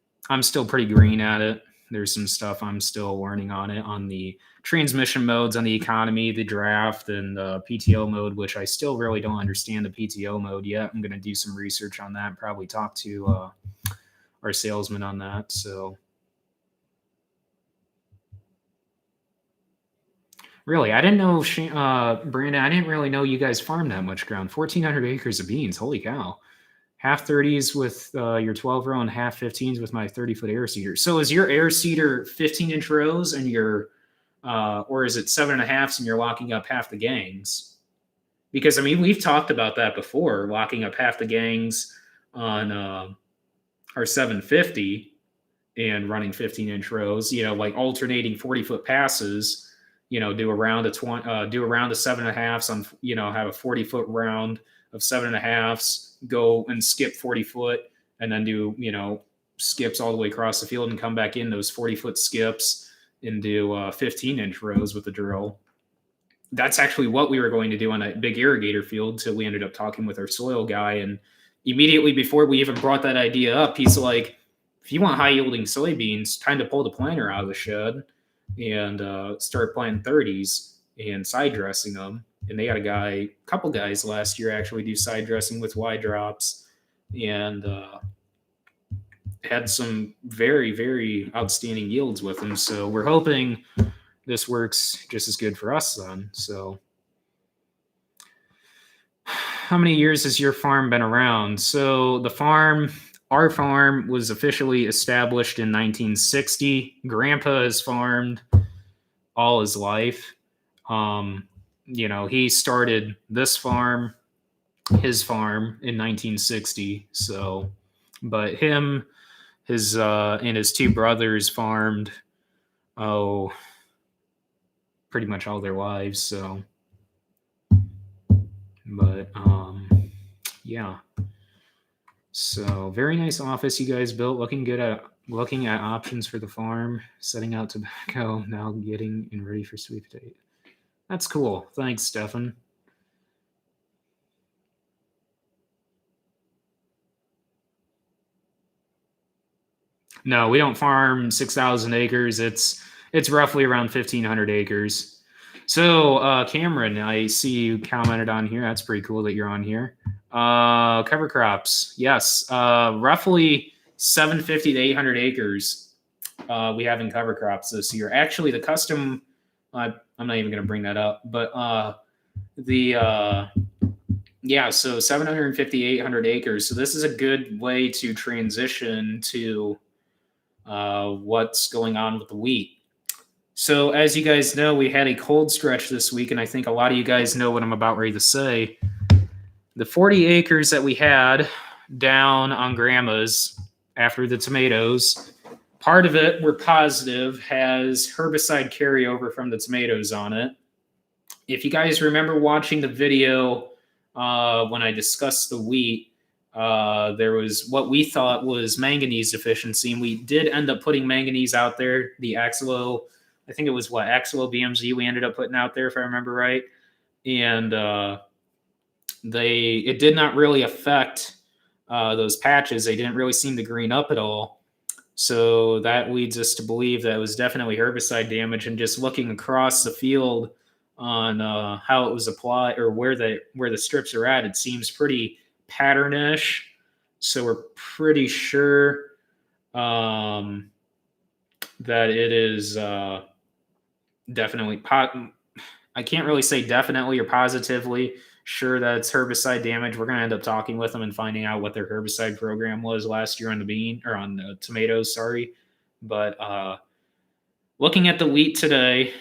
still pretty green at it. There's some stuff I'm still learning on it, on the transmission modes, on the economy, the draft, and the PTO mode, which I still really don't understand the PTO mode yet. I'm going to do some research on that and probably talk to our salesman on that. So really, I didn't know, Brandon, I didn't really know you guys farm that much ground. 1,400 acres of beans. Holy cow. Half 30s with your 12 row and half 15s with my 30-foot air seeder. So is your air seeder 15-inch rows and or is it 7.5s and you're locking up half the gangs? Because I mean, we've talked about that before, locking up half the gangs on our 750 and running 15-inch rows. You know, like alternating 40-foot passes. You know, do a round of 7.5s on. You know, have a 40-foot round of 7.5s. Go and skip 40 foot and then do, you know, skips all the way across the field and come back in those 40-foot skips and do 15-inch rows with the drill. That's actually what we were going to do on a big irrigator field till we ended up talking with our soil guy. And immediately before we even brought that idea up, he's like, if you want high yielding soybeans, time to pull the planter out of the shed and start planting 30s and side dressing them. And they got a couple guys last year actually do side dressing with Y drops and had some very, very outstanding yields with them. So we're hoping this works just as good for us then. So how many years has your farm been around? So our farm was officially established in 1960. Grandpa has farmed all his life. You know, he started his farm in 1960. So, but him, and his two brothers farmed, pretty much all their lives. So, but, yeah. So very nice office you guys built. Looking at options for the farm, setting out tobacco, now getting and ready for sweet potato. That's cool. Thanks, Stefan. No, we don't farm 6,000 acres. It's roughly around 1,500 acres. So, Cameron, I see you commented on here. That's pretty cool that you're on here. Cover crops. Yes. Roughly 750 to 800 acres we have in cover crops this year. Actually, the custom, I'm not even going to bring that up, but so 750, 800 acres. So this is a good way to transition to what's going on with the wheat. So as you guys know, we had a cold stretch this week, and I think a lot of you guys know what I'm about ready to say. The 40 acres that we had down on Grandma's after the tomatoes, part of it, we're positive, has herbicide carryover from the tomatoes on it. If you guys remember watching the video when I discussed the wheat, there was what we thought was manganese deficiency, and we did end up putting manganese out there. The Axelo, I think it was Axelo BMZ we ended up putting out there, if I remember right. And it did not really affect those patches. They didn't really seem to green up at all. So that leads us to believe that it was definitely herbicide damage. And just looking across the field on how it was applied or where the strips are at, it seems pretty patternish. So we're pretty sure that it is definitely I can't really say definitely or positively sure that it's herbicide damage. We're going to end up talking with them and finding out what their herbicide program was last year on the tomatoes, sorry. But looking at the wheat today,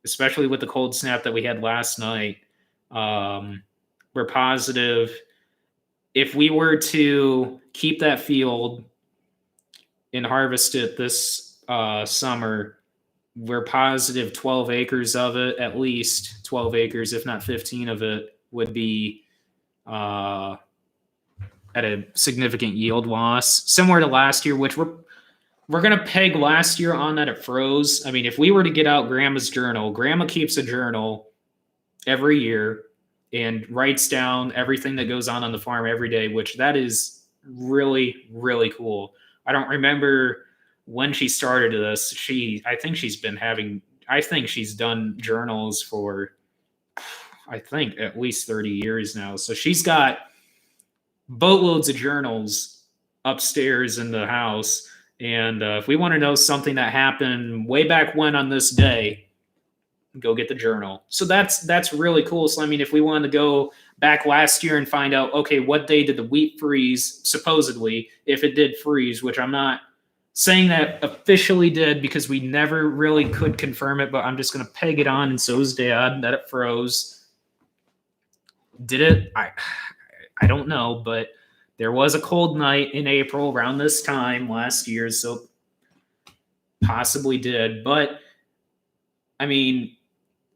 especially with the cold snap that we had last night, we're positive if we were to keep that field and harvest it this summer, we're positive 12 acres of it, at least 12 acres, if not 15 of it, would be at a significant yield loss, similar to last year, which we're going to peg last year on that it froze. I mean, if we were to get out Grandma's journal, Grandma keeps a journal every year and writes down everything that goes on the farm every day, which that is really, really cool. I don't remember when she started this. I think she's done journals for, I think, at least 30 years now. So she's got boatloads of journals upstairs in the house. And if we want to know something that happened way back when on this day, go get the journal. So that's really cool. So I mean, if we wanted to go back last year and find out, okay, what day did the wheat freeze, supposedly, if it did freeze, which I'm not saying that officially did because we never really could confirm it, but I'm just going to peg it on, and so's Dad, that it froze. Did it? I don't know, but there was a cold night in April around this time last year, so possibly did. But I mean,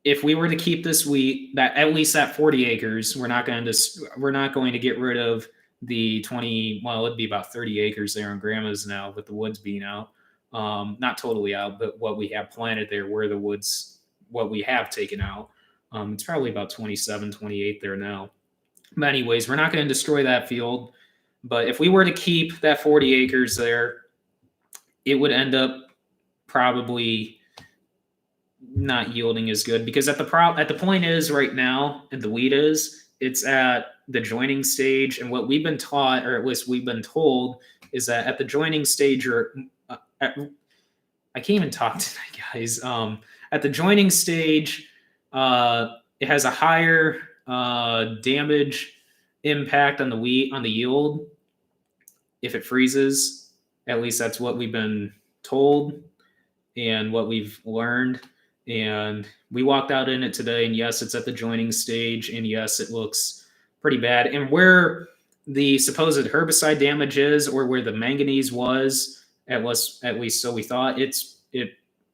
if we were to keep this wheat, that at least that 40 acres, we're not going to get rid of the 20. Well, it'd be about 30 acres there on Grandma's now, with the woods being out. Not totally out, but what we have planted there, where the woods, what we have taken out, it's probably about 27, 28 there now. But anyways, we're not going to destroy that field. But if we were to keep that 40 acres there, it would end up probably not yielding as good, because at the point is right now, and the wheat it's at the joining stage. And what we've been taught, or at least we've been told, is that at the joining stage, or I can't even talk tonight, guys. At the joining stage, it has a higher damage impact on the wheat, on the yield, if it freezes. At least that's what we've been told and what we've learned. And we walked out in it today, and yes, it's at the joining stage, and yes, it looks pretty bad. And where the supposed herbicide damage is, or where the manganese was, at least so we thought, it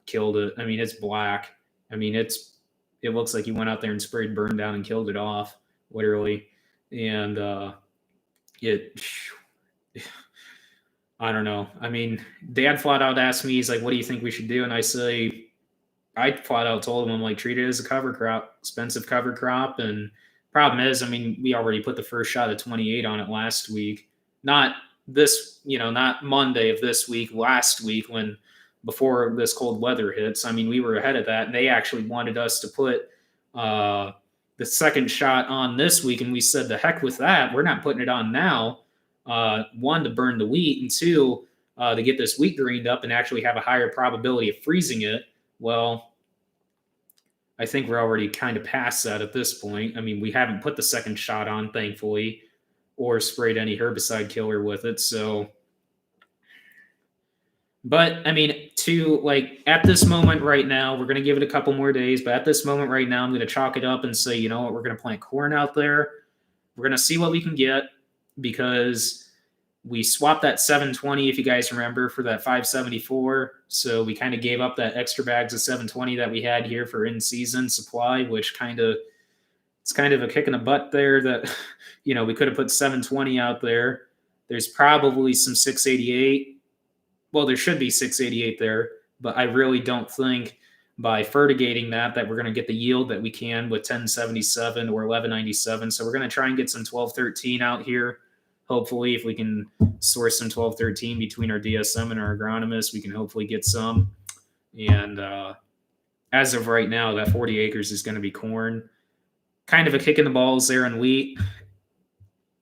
killed it. I mean, it's black. I mean, it looks like you went out there and sprayed burn down and killed it off, literally. And I don't know. I mean, Dad flat out asked me, he's like, what do you think we should do? And I flat out told him, I'm like, treat it as a cover crop, expensive cover crop. And problem is, I mean, we already put the first shot of 28 on it last week. Not Monday of this week, last week, before this cold weather hits. I mean, we were ahead of that. And they actually wanted us to put the second shot on this week. And we said, the heck with that. We're not putting it on now. One, to burn the wheat, and two, to get this wheat greened up and actually have a higher probability of freezing it. Well, I think we're already kind of past that at this point. I mean, we haven't put the second shot on, thankfully, or sprayed any herbicide killer with it. So, but I mean, at this moment right now, we're going to give it a couple more days, but at this moment right now, I'm going to chalk it up and say, you know what, we're going to plant corn out there. We're going to see what we can get, because we swapped that 720, if you guys remember, for that 574. So we kind of gave up that extra bags of 720 that we had here for in-season supply, which kind of it's kind of a kick in the butt there that, we could have put 720 out there. There's probably some 688. Well, there should be 688 there, but I really don't think by fertigating that we're going to get the yield that we can with 1077 or 1197. So we're going to try and get some 1213 out here. Hopefully, if we can source some 1213 between our DSM and our agronomist, we can hopefully get some. And as of right now, that 40 acres is going to be corn. Kind of a kick in the balls there in wheat.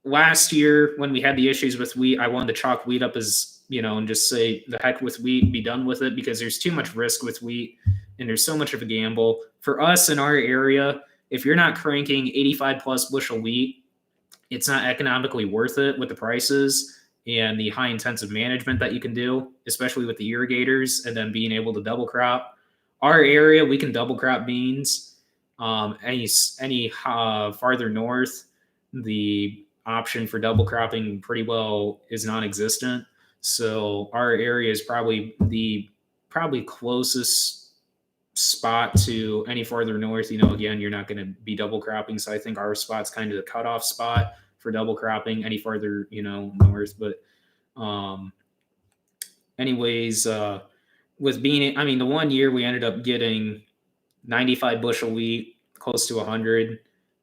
Last year, when we had the issues with wheat, I wanted to chalk wheat up as, and just say the heck with wheat, be done with it, because there's too much risk with wheat and there's so much of a gamble. For us in our area, if you're not cranking 85 plus bushel wheat, it's not economically worth it with the prices and the high intensive management that you can do, especially with the irrigators and then being able to double crop. Our area, we can double crop beans. Any farther north, the option for double cropping pretty well is non-existent. So our area is probably the closest spot to any farther north. Again, you're not going to be double cropping. So I think our spot's kind of the cutoff spot for double cropping any farther, north. But anyways, with being, the one year we ended up getting 95 bushel wheat, close to 100,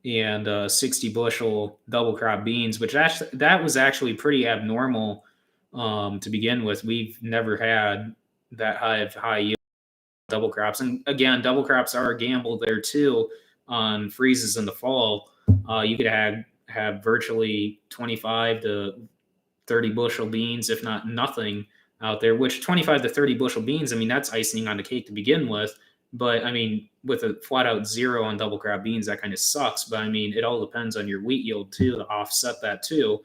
and 60 bushel double crop beans, which that was actually pretty abnormal to begin with. We've never had that high yield double crops. And again, double crops are a gamble there too on freezes in the fall. You could have virtually 25 to 30 bushel beans, if not nothing out there, which 25 to 30 bushel beans, that's icing on the cake to begin with. But with a flat out zero on double crop beans, that kind of sucks. But it all depends on your wheat yield too to offset that too.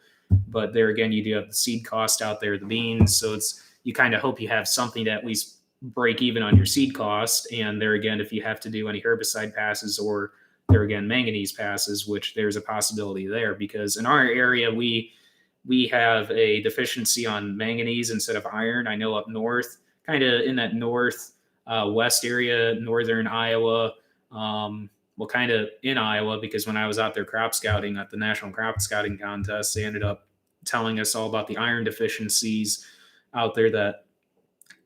But there again, you do have the seed cost out there, the beans. So you kind of hope you have something to at least break even on your seed cost. And there again, if you have to do any herbicide passes or there again, manganese passes, which there's a possibility there, because in our area, we have a deficiency on manganese instead of iron. I know up north, kind of in that north west area, northern Iowa, kind of in Iowa, because when I was out there crop scouting at the National Crop Scouting Contest, they ended up telling us all about the iron deficiencies out there that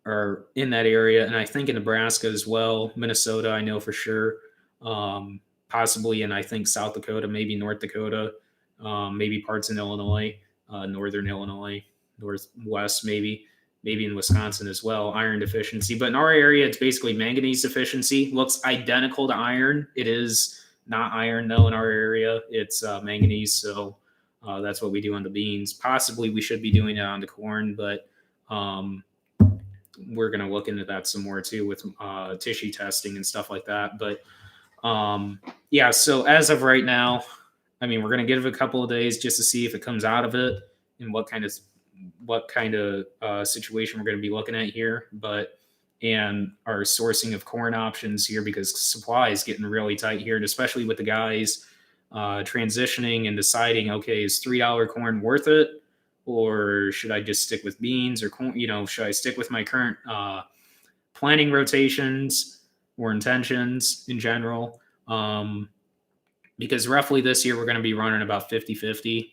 are in that area. And I think in Nebraska as well, Minnesota, I know for sure, possibly in, I think, South Dakota, maybe North Dakota, maybe parts in Illinois, northern Illinois, northwest, maybe in Wisconsin as well, iron deficiency. But in our area, it's basically manganese deficiency. Looks identical to iron. It is not iron, though, in our area. It's manganese. So that's what we do on the beans. Possibly we should be doing it on the corn, but we're going to look into that some more, too, with tissue testing and stuff like that. But, so as of right now, we're going to give it a couple of days just to see if it comes out of it and what kind of situation we're going to be looking at here, and our sourcing of corn options here, because supply is getting really tight here, and especially with the guys transitioning and deciding, okay, is $3 corn worth it, or should I just stick with beans or corn? Should I stick with my current planting rotations or intentions in general? Because roughly this year we're going to be running about 50-50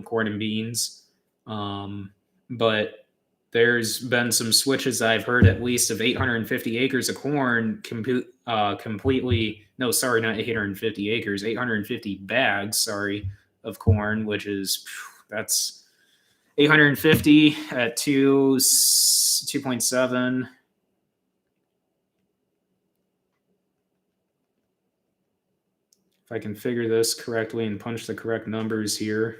corn and beans. But there's been some switches I've heard, at least, of 850 acres of corn completely. No, sorry, not 850 acres, 850 bags, of corn, which is, that's 850 at 2.7. If I can figure this correctly and punch the correct numbers here,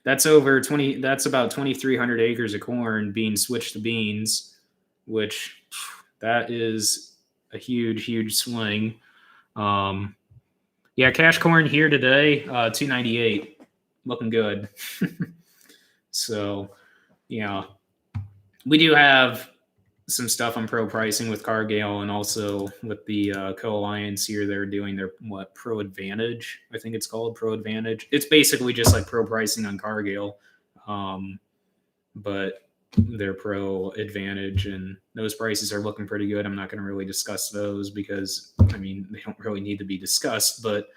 that's about 2,300 acres of corn being switched to beans, which that is a huge swing. Cash corn here today, 298, looking good. So, we do have some stuff on pro pricing with Cargill, and also with the co-alliance here. They're doing their Pro Advantage, I think it's called Pro Advantage. It's basically just like pro pricing on Cargill, but they're Pro Advantage, and those prices are looking pretty good. I'm not going to really discuss those because they don't really need to be discussed, but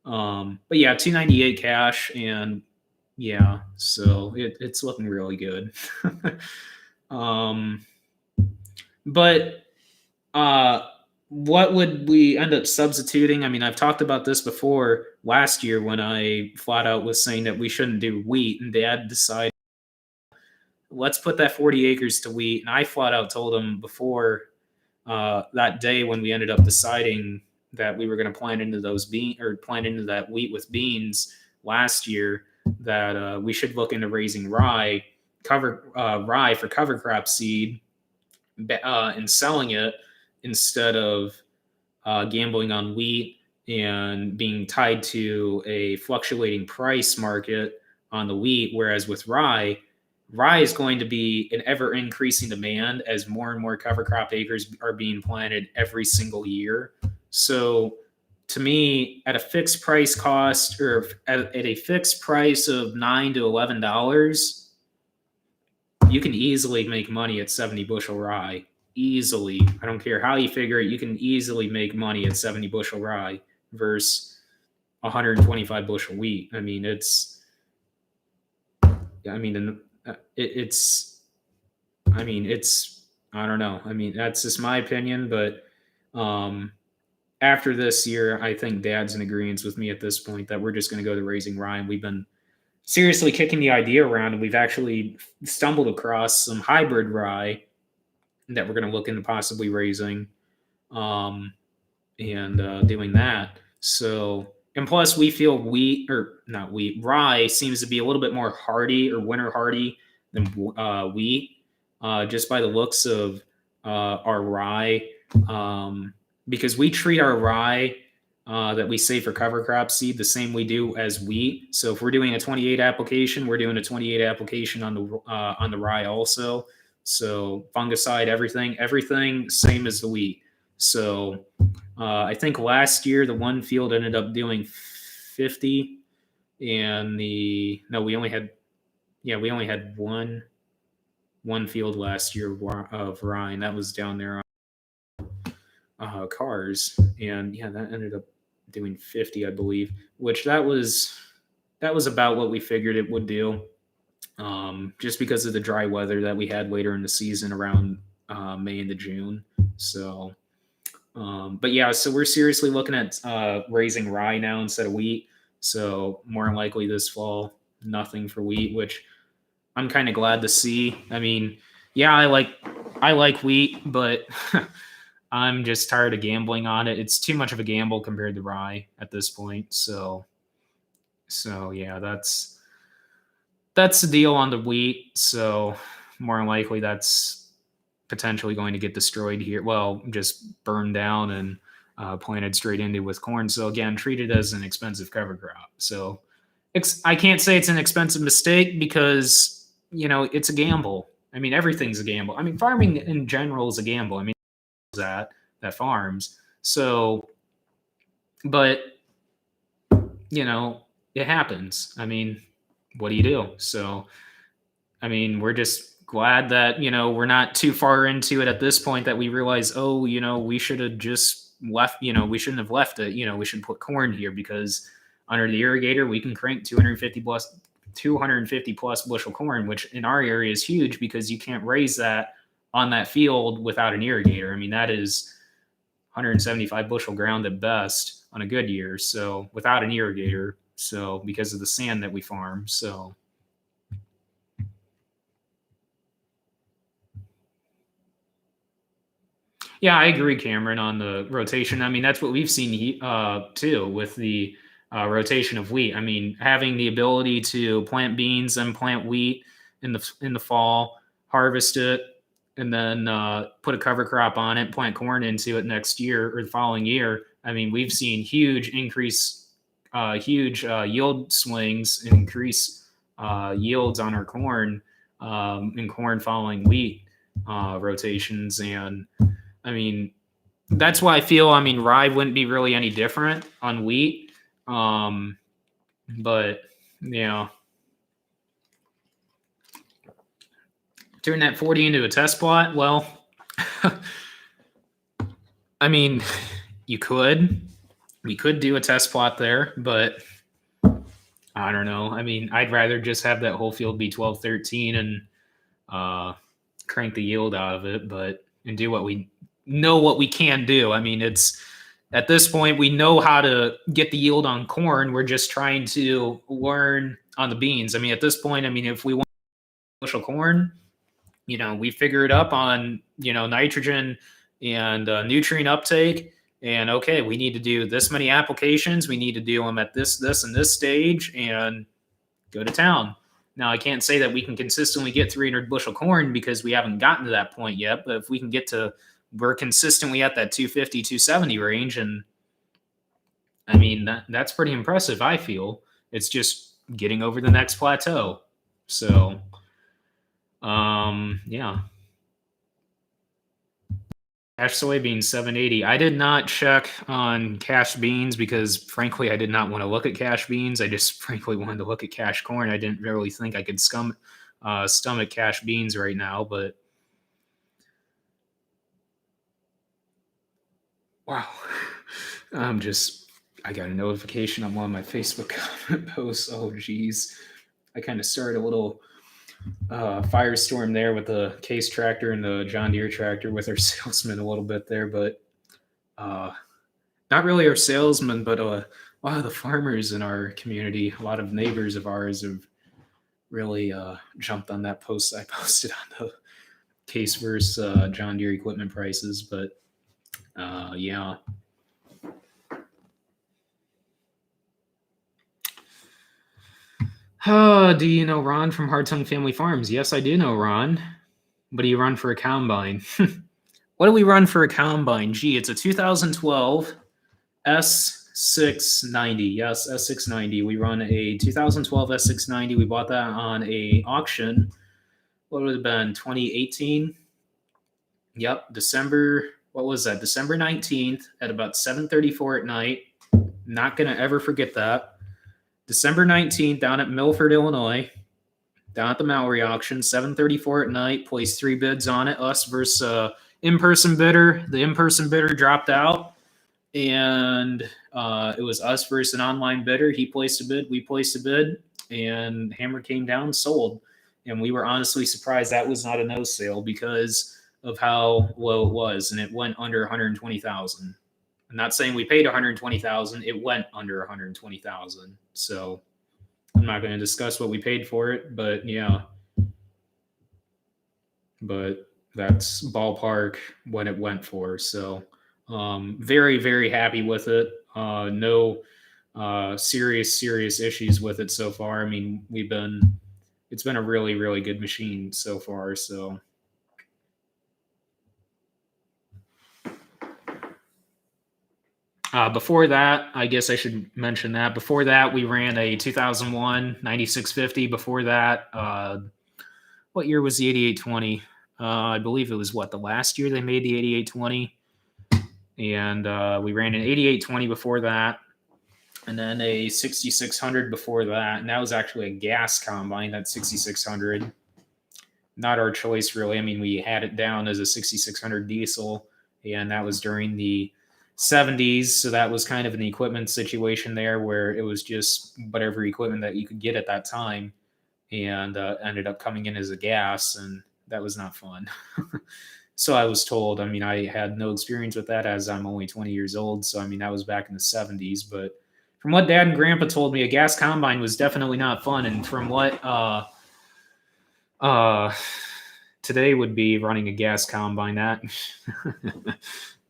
But yeah, 298 cash, and yeah, so it's looking really good. um, but what would we end up substituting? I mean, I've talked about this before last year when I flat out was saying that we shouldn't do wheat, and Dad decided, let's put that 40 acres to wheat. And I flat out told him before that day when we ended up deciding that we were going to plant into those plant into that wheat with beans last year, that we should look into raising rye for cover crop seed, and selling it instead of gambling on wheat and being tied to a fluctuating price market on the wheat. Whereas with rye is going to be an ever increasing demand as more and more cover crop acres are being planted every single year. So to me, at a fixed price cost, or at a fixed price of $9 to $11, you can easily make money at 70 bushel rye. Easily. I don't care how you figure it, you can easily make money at 70 bushel rye versus 125 bushel wheat. I mean, it's, I don't know. I mean, that's just my opinion, but after this year, I think Dad's in agreement with me at this point that we're just going to go to raising rye. And we've been seriously kicking the idea around, and we've actually stumbled across some hybrid rye that we're going to look into possibly raising, and doing that. So, and plus, we feel rye seems to be a little bit more hardy or winter hardy than wheat, just by the looks of our rye. Because we treat our rye that we save for cover crop seed the same we do as wheat. So if we're doing a 28 application, we're doing a 28 application on the rye also. So fungicide, everything same as the wheat. So I think last year the one field ended up doing 50, and we only had one field last year of rye, and that was down there on cars, and yeah, that ended up doing 50, I believe, which that was about what we figured it would do, just because of the dry weather that we had later in the season around May into June. So, but yeah, so we're seriously looking at raising rye now instead of wheat. So more than likely this fall, nothing for wheat, which I'm kind of glad to see. I mean, yeah, I like wheat, but I'm just tired of gambling on it. It's too much of a gamble compared to rye at this point. So yeah, that's the deal on the wheat. So more than likely that's potentially going to get destroyed here. Well, just burned down and planted straight into with corn. So again, treated as an expensive cover crop. So I can't say it's an expensive mistake because it's a gamble. I mean, everything's a gamble. I mean, farming in general is a gamble. I mean, that farms. So, but it happens. I mean, what do you do? So, I mean, we're just glad that we're not too far into it at this point that we realize, oh, we should have just left. We shouldn't have left it. We should put corn here because under the irrigator we can crank 250 plus bushel corn, which in our area is huge because you can't raise that on that field without an irrigator. I mean, that is 175 bushel ground at best on a good year. So without an irrigator, so because of the sand that we farm. So yeah, I agree, Cameron, on the rotation. I mean, that's what we've seen too with the rotation of wheat. I mean, having the ability to plant beans and plant wheat in the fall, harvest it, and then put a cover crop on it, plant corn into it next year or the following year. I mean, we've seen huge yield swings, and increase yields on our corn, and corn following wheat rotations. And I mean, that's why I feel, I mean, rye wouldn't be really any different on wheat. But, turn that 40 into a test plot, well, I mean, you could. We could do a test plot there, but I don't know. I mean, I'd rather just have that whole field be 12, 13 and crank the yield out of it, but and do what we know what we can do. I mean, it's at this point we know how to get the yield on corn. We're just trying to learn on the beans. I mean, at this point, I mean, if we want bushel corn, we figure it up on nitrogen and nutrient uptake. And okay, we need to do this many applications. We need to do them at this, and this stage, and go to town. Now, I can't say that we can consistently get 300 bushel corn because we haven't gotten to that point yet. But if we can we're consistently at that 250, 270 range. And I mean, that's pretty impressive, I feel. It's just getting over the next plateau. So, yeah. Cash soybeans 780. I did not check on cash beans because, frankly, I did not want to look at cash beans. I just frankly wanted to look at cash corn. I didn't really think I could stomach cash beans right now. But wow, I got a notification on one of my Facebook comment posts. Oh, geez, I kind of started a little firestorm there with the Case tractor and the John Deere tractor with our salesman a little bit there, but not really our salesman, but a lot of the farmers in our community, a lot of neighbors of ours have really jumped on that post I posted on the Case versus John Deere equipment prices. But yeah. Do you know Ron from Hard Tongue Family Farms? Yes, I do know Ron. What do you run for a combine? What do we run for a combine? Gee, it's a 2012 S690. Yes, S690. We run a 2012 S690. We bought that on a auction. What would it have been? 2018? Yep, December. What was that? December 19th at about 7:34 at night. Not going to ever forget that. December 19th down at Milford, Illinois, down at the Maori auction, 7:34 at night, placed 3 bids on it, us versus in-person bidder. The in-person bidder dropped out, and it was us versus an online bidder. He placed a bid, we placed a bid, and hammer came down, sold. And we were honestly surprised that was not a no sale because of how low it was, and it went under 120,000. I'm not saying we paid 120,000. It went under 120,000. So I'm not going to discuss what we paid for it, but yeah. But that's ballpark what it went for. So very, very happy with it. No serious issues with it so far. I mean, it's been a really, really good machine so far. So before that, I guess I should mention that. Before that, we ran a 2001 9650. Before that, what year was the 8820? I believe it was the last year they made the 8820. And we ran an 8820 before that. And then a 6600 before that. And that was actually a gas combine, that 6600. Not our choice, really. I mean, we had it down as a 6600 diesel, and that was during the 70s. So that was kind of an equipment situation there where it was just whatever equipment that you could get at that time, and ended up coming in as a gas, and that was not fun. So I was told. I mean, I had no experience with that as I'm only 20 years old. So I mean, that was back in the 70s. But from what Dad and Grandpa told me, a gas combine was definitely not fun. And from what today would be running a gas combine, that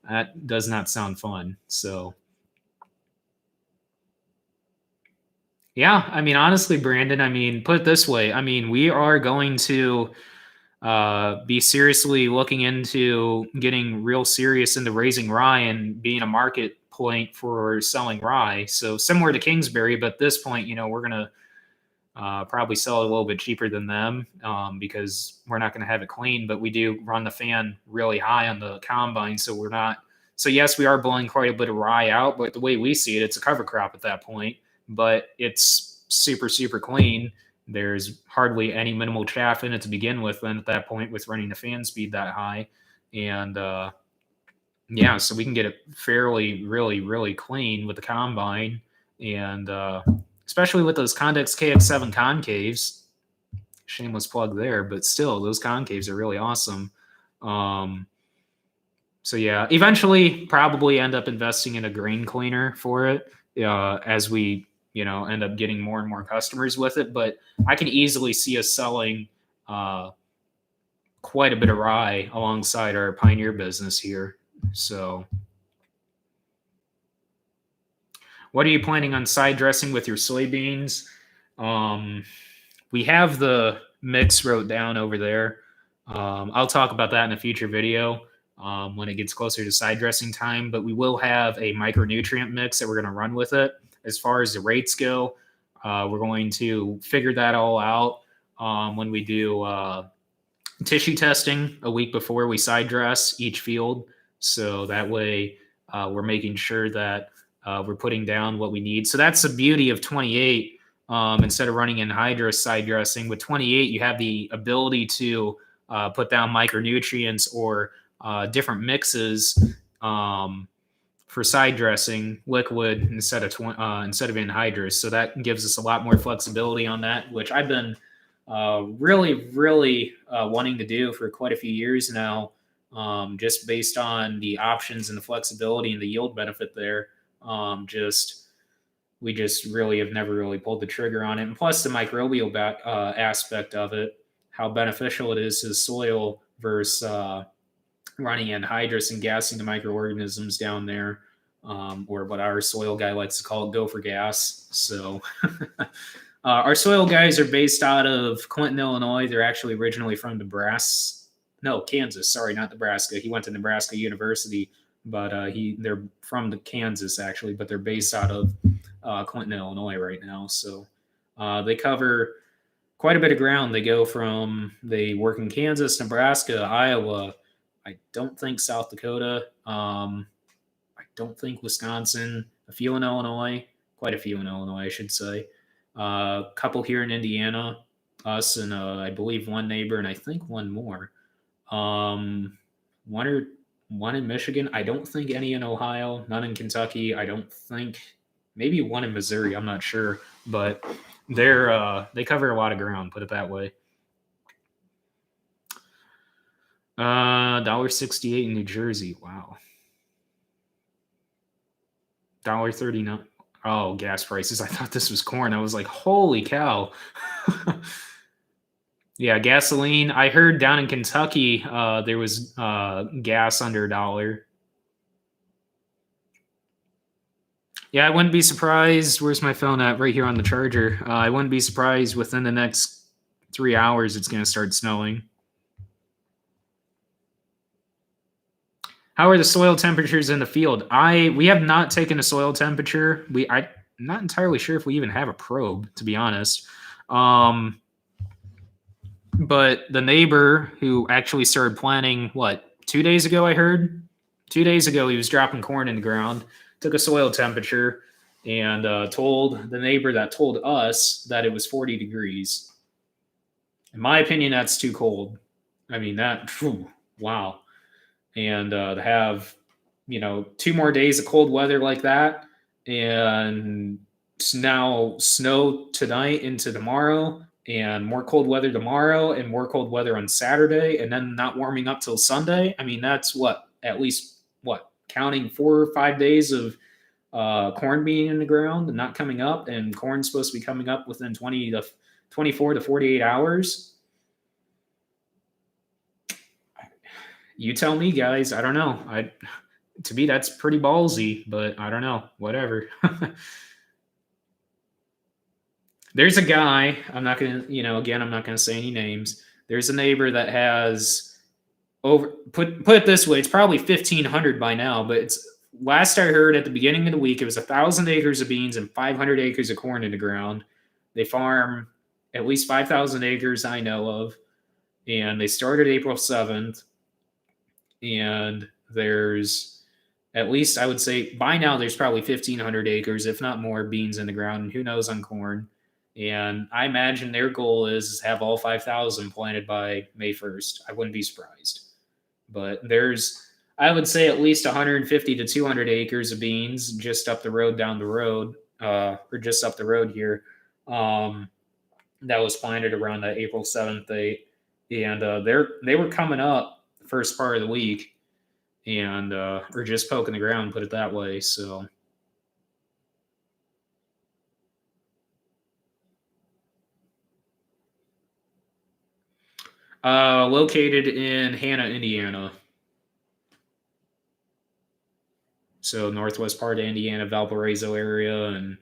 that does not sound fun. So yeah, I mean, honestly, Brandon, I mean, put it this way. I mean, we are going to be seriously looking into getting real serious into raising rye and being a market point for selling rye. So similar to Kingsbury, but at this point, we're going to probably sell it a little bit cheaper than them because we're not going to have it clean, but we do run the fan really high on the combine. So we're not, so yes, we are blowing quite a bit of rye out, but the way we see it, it's a cover crop at that point, but it's super, super clean. There's hardly any minimal chaff in it to begin with. Then at that point with running the fan speed that high. And yeah, so we can get it fairly, really clean with the combine, and especially with those Condex KX7 concaves. Shameless plug there, but still, those concaves are really awesome. Um, so yeah, eventually, probably end up investing in a grain cleaner for it as we end up getting more and more customers with it. But I can easily see us selling quite a bit of rye alongside our Pioneer business here. So, what are you planning on side dressing with your soybeans? Um, we have the mix wrote down over there. I'll talk about that in a future video when it gets closer to side dressing time. But we will have a micronutrient mix that we're going to run with it. As far as the rates go, we're going to figure that all out when we do tissue testing a week before we side dress each field. So that way we're making sure that we're putting down what we need. So that's the beauty of 28. Instead of running anhydrous side dressing, with 28, you have the ability to put down micronutrients or different mixes for side dressing, liquid instead of anhydrous. So that gives us a lot more flexibility on that, which I've been really wanting to do for quite a few years now, just based on the options and the flexibility and the yield benefit there. We just really have never really pulled the trigger on it. And plus the microbial aspect of it, how beneficial it is to the soil versus running anhydrous and gassing the microorganisms down there, or what our soil guy likes to call it, gopher gas. So our soil guys are based out of Clinton, Illinois. They're actually originally from Nebraska. No, Kansas. Sorry, not Nebraska. He went to Nebraska University, but they're from Kansas actually, but they're based out of Clinton, Illinois right now. So they cover quite a bit of ground. They work in Kansas, Nebraska, Iowa. I don't think South Dakota. I don't think Wisconsin. A few in Illinois. Quite a few in Illinois, I should say. A couple here in Indiana. Us and I believe one neighbor, and I think one more. One in Michigan. I don't think any in Ohio. None in Kentucky. I don't think. Maybe one in Missouri. I'm not sure, but they cover a lot of ground. Put it that way. $1.68 in New Jersey. Wow. $1.39. Oh, gas prices. I thought this was corn. I was like, holy cow. Yeah, gasoline. I heard down in Kentucky there was gas under $1. Yeah, I wouldn't be surprised. Where's my phone at? Right here on the charger. I wouldn't be surprised within the next 3 hours it's going to start snowing. How are the soil temperatures in the field? We have not taken a soil temperature. I'm not entirely sure if we even have a probe, to be honest. But the neighbor who actually started planting, 2 days ago, I heard? 2 days ago, he was dropping corn in the ground, took a soil temperature, and told the neighbor that told us that it was 40 degrees. In my opinion, that's too cold. I mean, wow. And to have 2 more days of cold weather like that, and now snow tonight into tomorrow, and more cold weather tomorrow, and more cold weather on Saturday, and then not warming up till Sunday. I mean, that's at least counting 4 or 5 days of corn being in the ground and not coming up, and corn's supposed to be coming up within 24 to 48 hours. You tell me, guys. I don't know. To me, that's pretty ballsy, but I don't know. Whatever. There's a guy. I'm not gonna, again, I'm not gonna say any names. There's a neighbor that has put it this way. It's probably 1,500 by now, but last I heard at the beginning of the week, it was 1,000 acres of beans and 500 acres of corn in the ground. They farm at least 5,000 acres I know of, and they started April 7th. And there's at least, I would say by now, there's probably 1,500 acres, if not more, beans in the ground, and who knows on corn. And I imagine their goal is to have all 5,000 planted by May 1st. I wouldn't be surprised. But there's I would say at least 150 to 200 acres of beans just up the road, down the road, or just up the road here. Um, that was planted around the April 7th date, and they were coming up the first part of the week, and or just poking the ground, put it that way. So, located in Hanna, Indiana, so northwest part of Indiana, Valparaiso area, and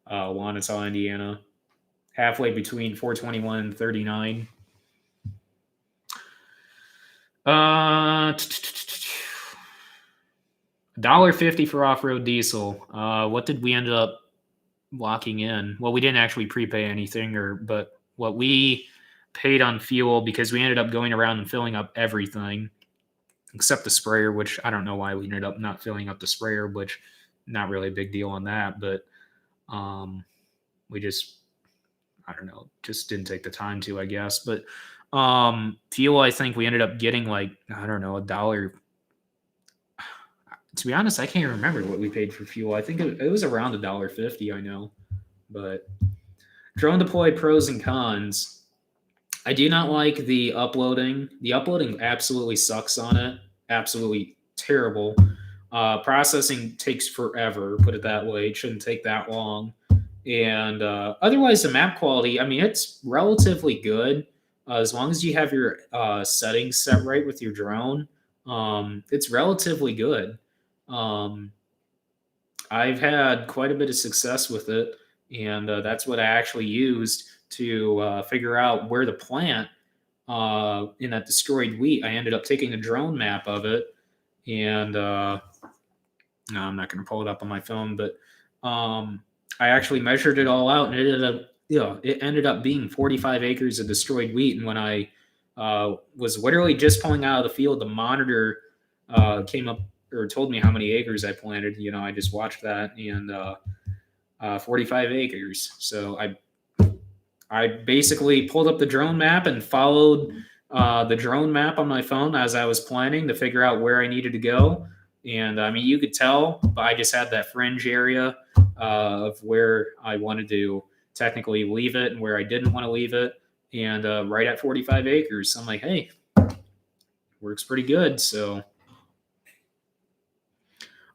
Wanata, Indiana, halfway between 421 and 39. $1.50 for off-road diesel. What did we end up locking in? Well, we didn't actually prepay anything, but what we paid on fuel, because we ended up going around and filling up everything except the sprayer, which I don't know why we ended up not filling up the sprayer, which not really a big deal on that, but we just, I don't know, just didn't take the time to, I guess. But fuel, I think we ended up getting like, I don't know, $1. To be honest, I can't remember what we paid for fuel. I think it was around $1.50, I know. But drone deploy pros and cons. I do not like the uploading. The uploading absolutely sucks on it. Absolutely terrible. Processing takes forever, put it that way. It shouldn't take that long. And otherwise, the map quality, I mean, it's relatively good. As long as you have your settings set right with your drone, it's relatively good. Um, I've had quite a bit of success with it, and that's what I actually used to figure out where to plant in that destroyed wheat. I ended up taking a drone map of it, and no, I'm not going to pull it up on my phone, but I actually measured it all out, and it ended up being 45 acres of destroyed wheat. And when I was literally just pulling out of the field, the monitor came up or told me how many acres I planted. I just watched that, and 45 acres. So I basically pulled up the drone map and followed the drone map on my phone as I was planning to figure out where I needed to go. And I mean, you could tell, but I just had that fringe area of where I wanted to technically leave it and where I didn't want to leave it. And right at 45 acres, I'm like, hey, works pretty good. So,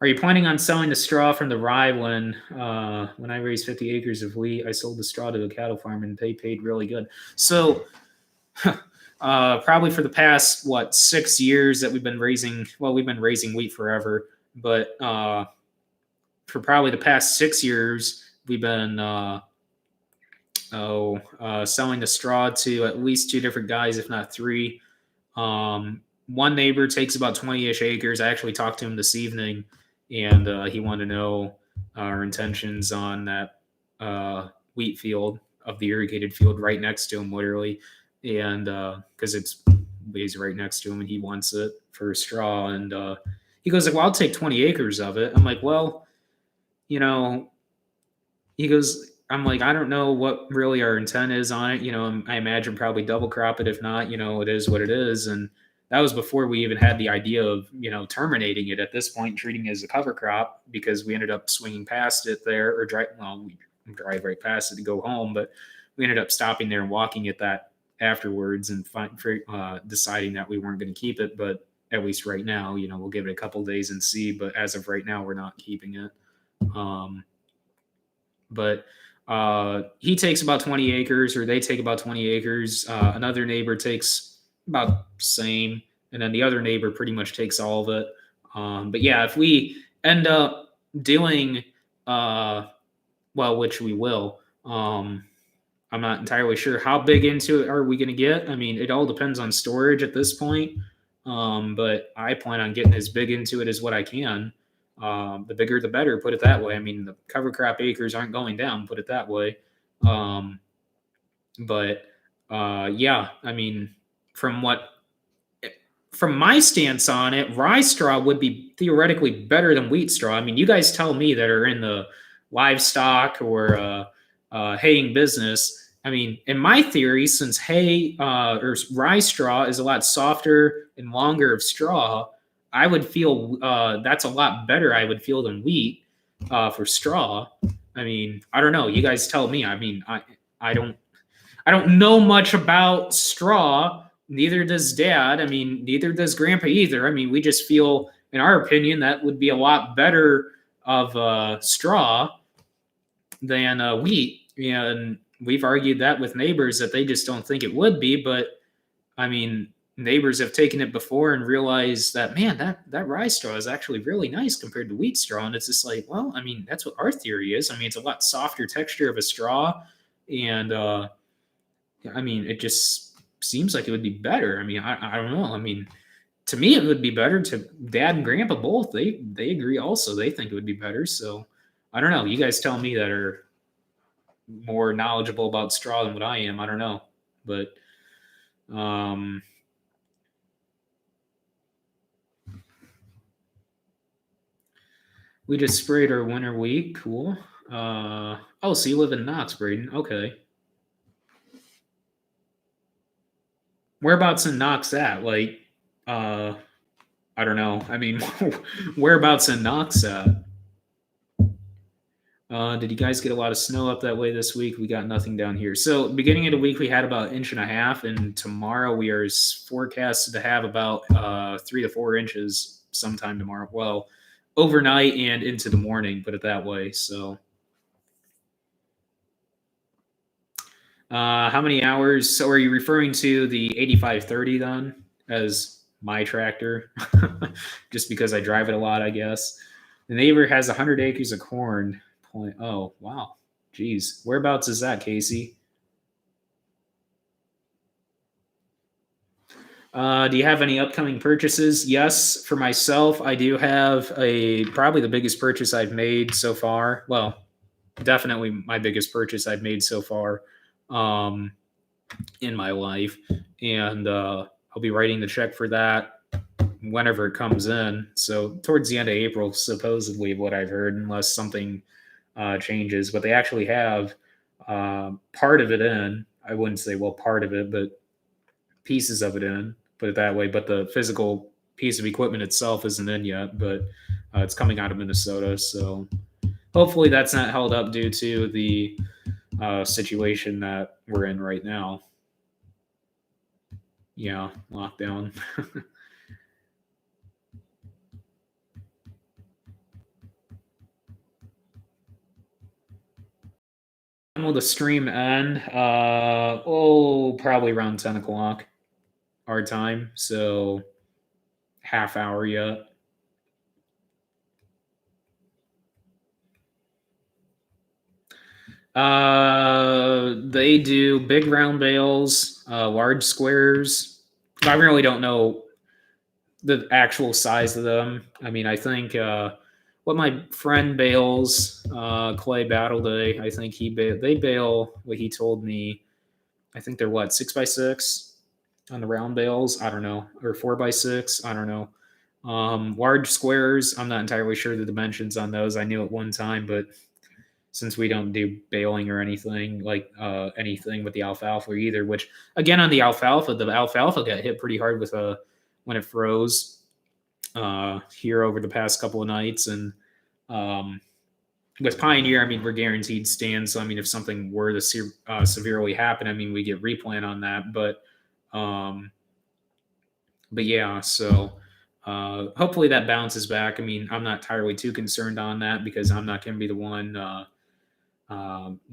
are you planning on selling the straw from the rye? When I raised 50 acres of wheat, I sold the straw to a cattle farm and they paid really good. So, probably for the past 6 years that we've been raising. Well, we've been raising wheat forever, but for probably the past 6 years, we've been selling the straw to at least two different guys, if not three. One neighbor takes about 20-ish acres. I actually talked to him this evening, and he wanted to know our intentions on that wheat field of the irrigated field right next to him, literally. And because it's right next to him, and he wants it for straw. And he goes like, "Well, I'll take 20 acres of it." I'm like, "Well, he goes, I'm like, I don't know what really our intent is on it. I imagine probably double crop it. If not, it is what it is." And that was before we even had the idea of, terminating it at this point, treating it as a cover crop, because we ended up swinging past it there, or we drive right past it to go home, but we ended up stopping there and walking at that afterwards and deciding that we weren't going to keep it. But at least right now, we'll give it a couple days and see. But as of right now, we're not keeping it. But he takes about 20 acres, or they take about 20 acres. Another neighbor takes about the same, and then the other neighbor pretty much takes all of it. But yeah, if we end up doing, which we will, I'm not entirely sure how big into it are we going to get. I mean, it all depends on storage at this point. But I plan on getting as big into it as what I can. The bigger, the better, put it that way. I mean, the cover crop acres aren't going down, put it that way. But yeah, I mean, from my stance on it, rye straw would be theoretically better than wheat straw. I mean, you guys tell me that are in the livestock or haying business. I mean, in my theory, since hay or rye straw is a lot softer and longer of straw, I would feel that's a lot better, I would feel, than wheat for straw. I mean, I don't know. You guys tell me. I mean, I don't know much about straw. Neither does Dad. I mean, neither does Grandpa either. I mean, we just feel, in our opinion, that would be a lot better of straw than wheat. And we've argued that with neighbors that they just don't think it would be. But I mean, neighbors have taken it before and realized that, man, that rye straw is actually really nice compared to wheat straw. And it's just like, well, I mean, that's what our theory is. I mean, it's a lot softer texture of a straw, and I mean, it just seems like it would be better. I mean, I don't know. I mean, to me, it would be better. To Dad and Grandpa both, they agree also. They think it would be better. So I don't know. You guys tell me that are more knowledgeable about straw than what I am. I don't know, but we just sprayed our winter wheat. Cool. Oh, so you live in Knox, Braden? Okay. Whereabouts in Knox at? Like, I don't know. I mean, whereabouts in Knox at? Did you guys get a lot of snow up that way this week? We got nothing down here. So, beginning of the week, we had about 1.5 inches, and tomorrow we are forecasted to have about 3 to 4 inches sometime tomorrow. Well, overnight and into the morning, put it that way. So, how many hours? So, are you referring to the 8530 then as my tractor? Just because I drive it a lot, I guess. The neighbor has 100 acres of corn. Oh, wow. Geez. Whereabouts is that, Casey? Do you have any upcoming purchases? Yes, for myself, I do have probably the biggest purchase I've made so far. Well, definitely my biggest purchase I've made so far in my life, and I'll be writing the check for that whenever it comes in. So towards the end of April, supposedly, what I've heard, unless something changes. But they actually have part of it in. I wouldn't say part of it, but pieces of it in. Put it that way. But the physical piece of equipment itself isn't in yet. But it's coming out of Minnesota, so hopefully that's not held up due to the situation that we're in right now. Yeah, lockdown. When will the stream end? Probably around 10 o'clock our time. So half hour yet. They do big round bales, large squares. I really don't know the actual size of them. I mean, I think what my friend bales, Clay Battle Day, I think they bale what he told me. I think they're 6x6 on the round bales. I don't know, or 4x6. I don't know. Large squares. I'm not entirely sure the dimensions on those. I knew at one time, but since we don't do baling or anything anything with the alfalfa either, which again on the alfalfa got hit pretty hard with when it froze here over the past couple of nights. And with Pioneer, I mean, we're guaranteed stands. So I mean, if something were to severely happen, I mean, we get replant on that. But yeah, so hopefully that bounces back. I mean, I'm not entirely too concerned on that because I'm not going to be the one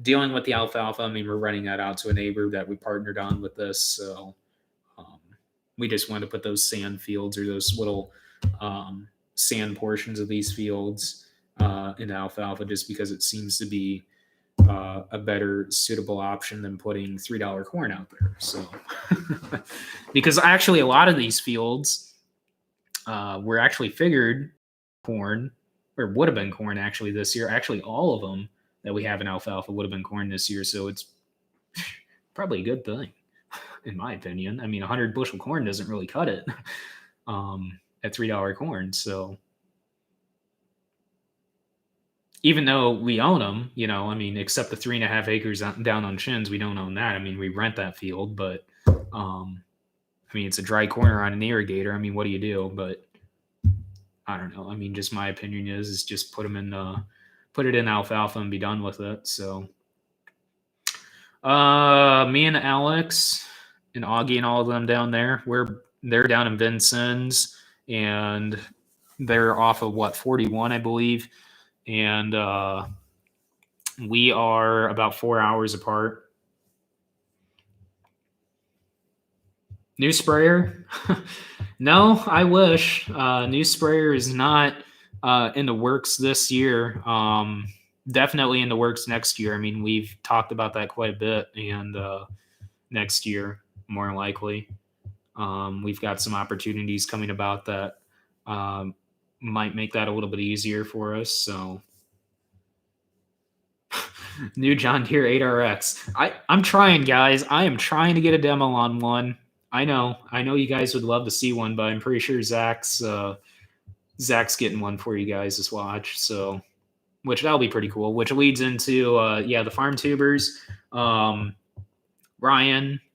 dealing with the alfalfa. I mean, we're running that out to a neighbor that we partnered on with this. So we just want to put those sand fields or those little sand portions of these fields in alfalfa just because it seems to be a better suitable option than putting $3 corn out there. So because actually a lot of these fields were actually figured corn or would have been corn actually this year. Actually, all of them that we have in alfalfa would have been corn this year. So it's probably a good thing, in my opinion. I mean, 100 bushel corn doesn't really cut it at $3 corn. So even though we own them, I mean, except the 3.5 acres down on Shins, we don't own that. I mean, we rent that field, but I mean, it's a dry corner on an irrigator. I mean, what do you do? But I don't know. I mean, just my opinion is just put it in alfalfa and be done with it. So, me and Alex and Augie and all of them down there, they're down in Vincennes, and they're off of what 41, I believe, and we are about 4 hours apart. New sprayer? No, I wish. New sprayer is not in the works this year. Definitely in the works next year. I mean, we've talked about that quite a bit, and next year, more likely, we've got some opportunities coming about that might make that a little bit easier for us. So, new John Deere 8RX. I'm trying, guys. I am trying to get a demo on one. I know you guys would love to see one, but I'm pretty sure Zach's getting one for you guys to watch. So, which that'll be pretty cool. Which leads into the farm tubers, Ryan,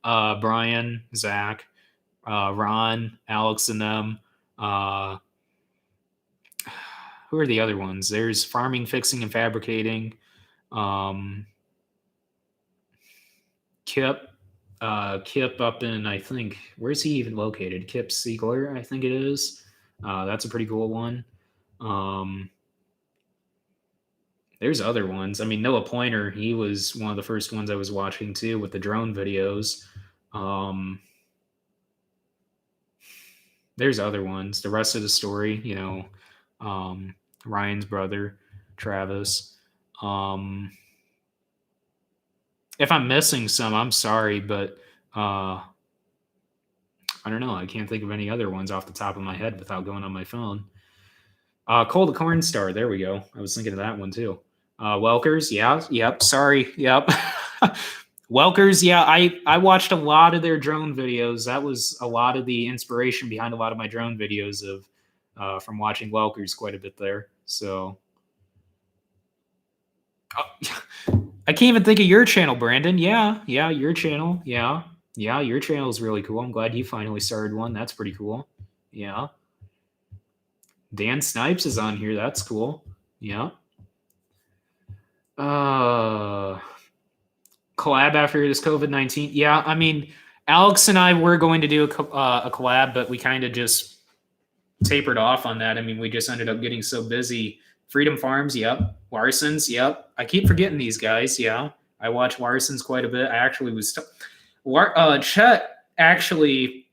Brian, Zach, Ron, Alex, and them. Who are the other ones? There's farming, fixing, and fabricating. Kip up in, I think, where's he even located? Kip Siegler, I think it is. That's a pretty cool one. There's other ones. I mean, Noah Pointer, he was one of the first ones I was watching too with the drone videos. There's other ones. The rest of the story, Ryan's brother, Travis. If I'm missing some, I'm sorry, but I don't know. I can't think of any other ones off the top of my head without going on my phone. Cold Corn Star, there we go. I was thinking of that one too. Welkers, yeah, yep. Sorry, yep. Welkers, yeah. I watched a lot of their drone videos. That was a lot of the inspiration behind a lot of my drone videos from watching Welkers quite a bit there. So. I can't even think of your channel, Brandon. Yeah, your channel. Yeah, your channel is really cool. I'm glad you finally started one. That's pretty cool. Yeah. Dan Snipes is on here. That's cool. Yeah. Collab after this COVID-19. Yeah, I mean, Alex and I were going to do a collab, but we kind of just tapered off on that. I mean, we just ended up getting so busy. Freedom Farms, yep. Larson's, yep. I keep forgetting these guys, yeah. I watch Larson's quite a bit. I actually was Chet actually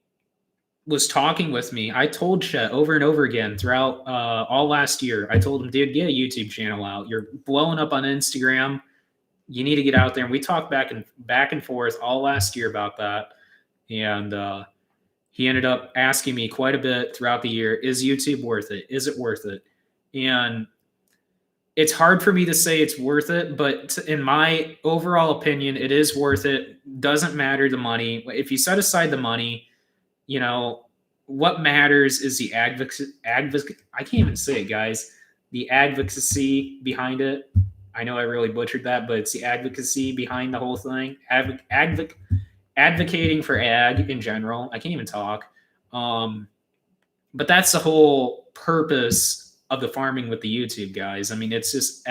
was talking with me. I told Chet over and over again throughout all last year. I told him, dude, get a YouTube channel out. You're blowing up on Instagram. You need to get out there. And we talked back and forth all last year about that. And he ended up asking me quite a bit throughout the year, is YouTube worth it? Is it worth it? And it's hard for me to say it's worth it, but in my overall opinion, it is worth it. Doesn't matter the money. If you set aside the money, what matters is the advocacy. I can't even say it, guys. The advocacy behind it. I know I really butchered that, but it's the advocacy behind the whole thing. Advocating for ag in general. I can't even talk. But that's the whole purpose of the farming with the YouTube, guys. I mean, it's just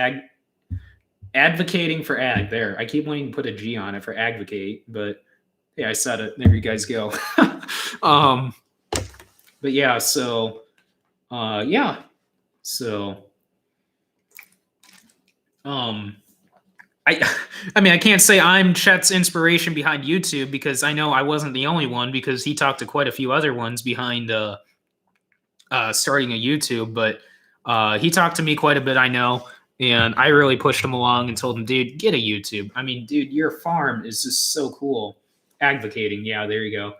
advocating for ag. There, I keep wanting to put a G on it for advocate, but yeah, I said it. There you guys go. But yeah, so I mean, I can't say I'm Chet's inspiration behind YouTube because I know I wasn't the only one because he talked to quite a few other ones behind starting a YouTube, but he talked to me quite a bit, I know, and I really pushed him along and told him, dude, get a YouTube. I mean, dude, your farm is just so cool. Advocating, yeah, there you go.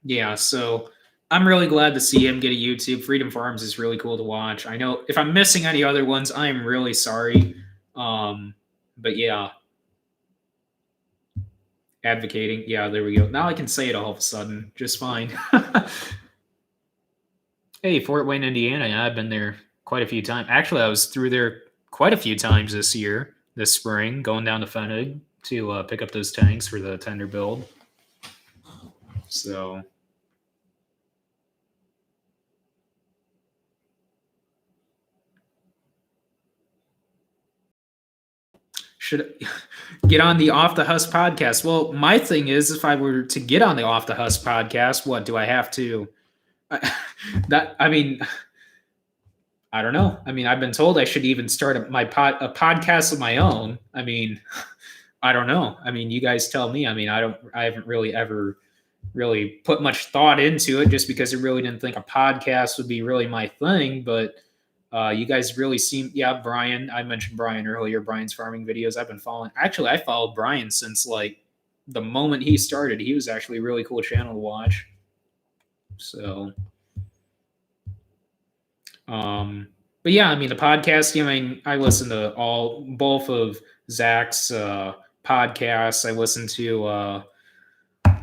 Yeah, so I'm really glad to see him get a YouTube. Freedom Farms is really cool to watch. I know if I'm missing any other ones, I am really sorry. But yeah. Advocating. Yeah, there we go. Now I can say it all of a sudden. Just fine. Hey, Fort Wayne, Indiana. Yeah, I've been there quite a few times. Actually, I was through there quite a few times this spring, going down to Fennig to pick up those tanks for the tender build. So, should get on the Off the Husk podcast. Well, my thing is, if I were to get on the Off the Husk podcast, what do I have to? I mean, I don't know. I mean, I've been told I should even start a podcast of my own. I mean, I don't know. I mean, you guys tell me. I mean, I haven't really ever really put much thought into it just because I really didn't think a podcast would be really my thing. But you guys really seem, yeah, Brian. I mentioned Brian earlier. Brian's farming videos. I've been following. Actually, I followed Brian since like the moment he started. He was actually a really cool channel to watch. So, but yeah, I mean the podcast. I mean, I listen to both of Zach's podcasts. I listen to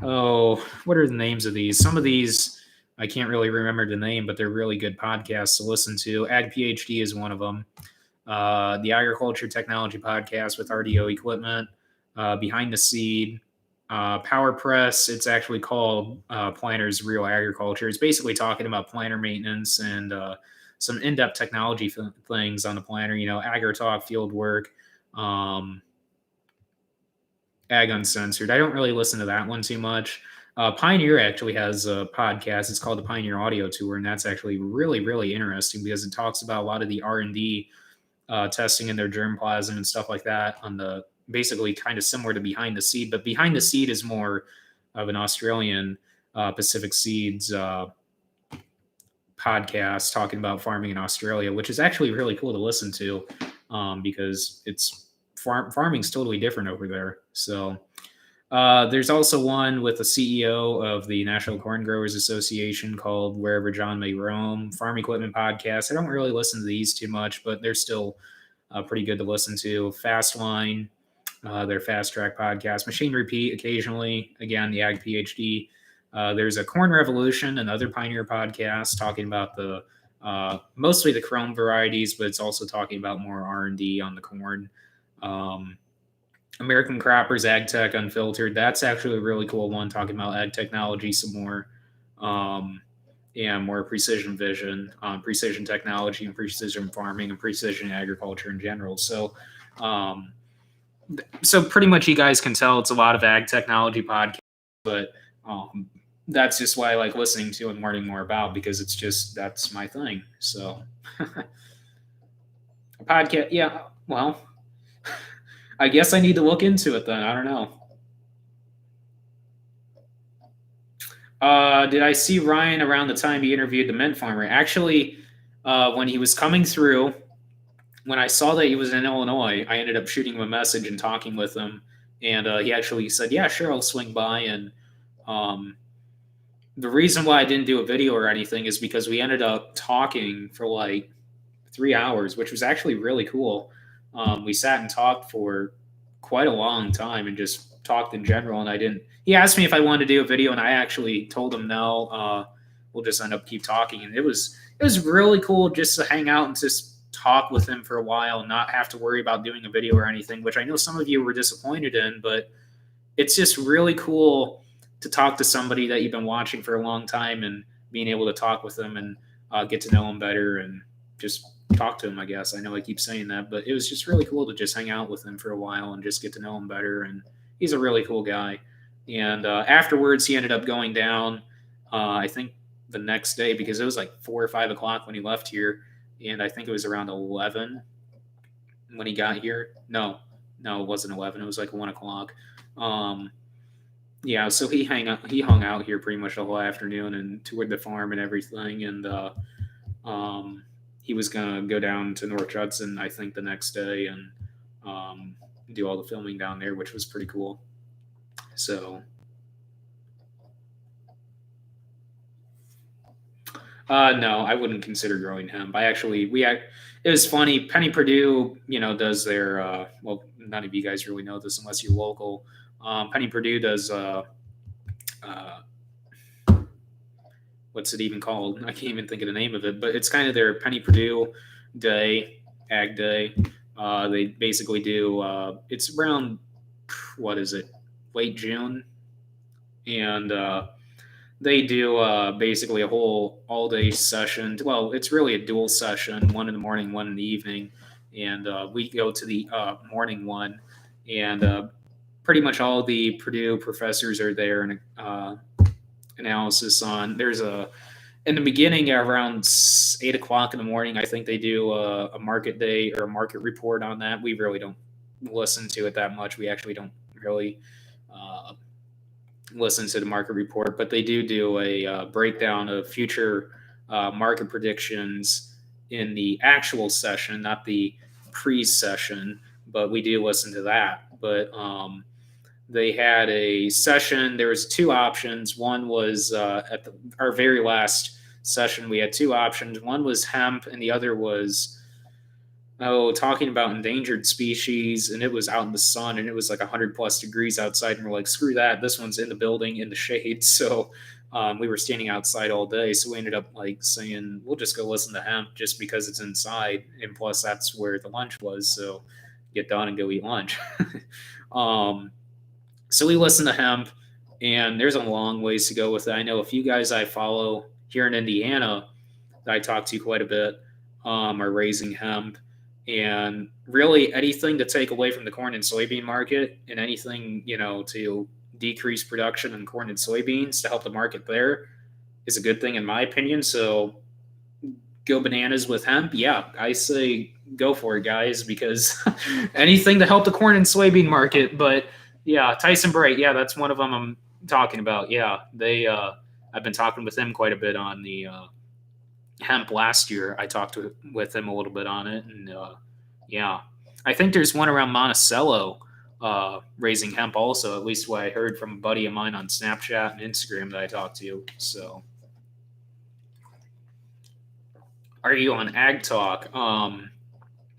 what are the names of these? Some of these I can't really remember the name, but they're really good podcasts to listen to. Ag PhD is one of them. The Agriculture Technology Podcast with RDO Equipment, Behind the Seed, Power Press. It's actually called Planters Real Agriculture. It's basically talking about planter maintenance and some in-depth technology things on the planter. You know, AgriTalk, field work, Ag Uncensored. I don't really listen to that one too much. Pioneer actually has a podcast. It's called the Pioneer Audio Tour, and that's actually really, really interesting because it talks about a lot of the R&D testing in their germplasm and stuff like that on the basically kind of similar to Behind the Seed, but Behind the Seed is more of an Australian Pacific Seeds podcast talking about farming in Australia, which is actually really cool to listen to because it's farming's totally different over there. So there's also one with the CEO of the National Corn Growers Association called Wherever John May Roam, Farm Equipment Podcast. I don't really listen to these too much, but they're still pretty good to listen to. Fastline, their Fast Track podcast. Machine Repeat occasionally. Again, the Ag PhD. There's a Corn Revolution, another Pioneer podcast talking about the mostly the Chrome varieties, but it's also talking about more R&D on the corn. American Croppers Ag Tech Unfiltered. That's actually a really cool one, talking about ag technology some more, and more precision vision, precision technology and precision farming and precision agriculture in general. So, so pretty much you guys can tell it's a lot of ag technology podcasts, but that's just why I like listening to and learning more about, because it's just, that's my thing. So a podcast, yeah, well, I guess I need to look into it then. I don't know. Did I see Ryan around the time he interviewed the mint farmer? Actually, when he was coming through, when I saw that he was in Illinois, I ended up shooting him a message and talking with him. And he actually said, yeah, sure, I'll swing by. And the reason why I didn't do a video or anything is because we ended up talking for like 3 hours, which was actually really cool. We sat and talked for quite a long time and just talked in general. And he asked me if I wanted to do a video, and I actually told him no. We'll just end up keep talking. And it was really cool just to hang out and just talk with him for a while and not have to worry about doing a video or anything, which I know some of you were disappointed in, but it's just really cool to talk to somebody that you've been watching for a long time and being able to talk with them and get to know them better and just talk to him, I guess. I know I keep saying that, but it was just really cool to just hang out with him for a while and just get to know him better. And he's a really cool guy. And afterwards, he ended up going down, I think the next day, because it was like 4 or 5 o'clock when he left here. And I think it was around 11 when he got here. No, it wasn't 11. It was like 1 o'clock. Yeah, so he hung out here pretty much the whole afternoon and toured the farm and everything. And he was going to go down to North Judson, I think, the next day and do all the filming down there, which was pretty cool. So, no, I wouldn't consider growing hemp. It was funny. Penny Purdue, does their, well, none of you guys really know this unless you're local. Penny Purdue does, what's it even called? I can't even think of the name of it, but it's kind of their Penny Purdue Day, Ag Day. They basically do, it's around, what is it, late June. And they do basically a whole all-day session. Well, it's really a dual session, one in the morning, one in the evening. and we go to the morning one, and pretty much all the Purdue professors are there, and analysis on. There's a in the beginning around 8 o'clock in the morning. I think they do a market day or a market report on that. We really don't listen to it that much. We actually don't really uh, listen to the market report, but they do a breakdown of future market predictions in the actual session, not the pre-session. But we do listen to that. But they had a session. There was two options. One was at our very last session. We had two options. One was hemp, and the other was talking about endangered species, and it was out in the sun, and it was like 100+ degrees outside, and we're like, screw that. This one's in the building in the shade. So we were standing outside all day. So we ended up like saying, we'll just go listen to hemp just because it's inside, and plus that's where the lunch was. So get done and go eat lunch. So we listen to hemp, and there's a long ways to go with it. I know a few guys I follow here in Indiana that I talk to quite a bit are raising hemp. And really, anything to take away from the corn and soybean market, and anything to decrease production in corn and soybeans to help the market there, is a good thing in my opinion. So go bananas with hemp. Yeah, I say go for it, guys, because anything to help the corn and soybean market. But yeah, Tyson Bright, yeah, that's one of them I'm talking about. Yeah, I've been talking with them quite a bit on the hemp last year. I talked with him a little bit on it, and yeah, I think there's one around Monticello raising hemp also, at least what I heard from a buddy of mine on Snapchat and Instagram that I talked to. So are you on Ag Talk?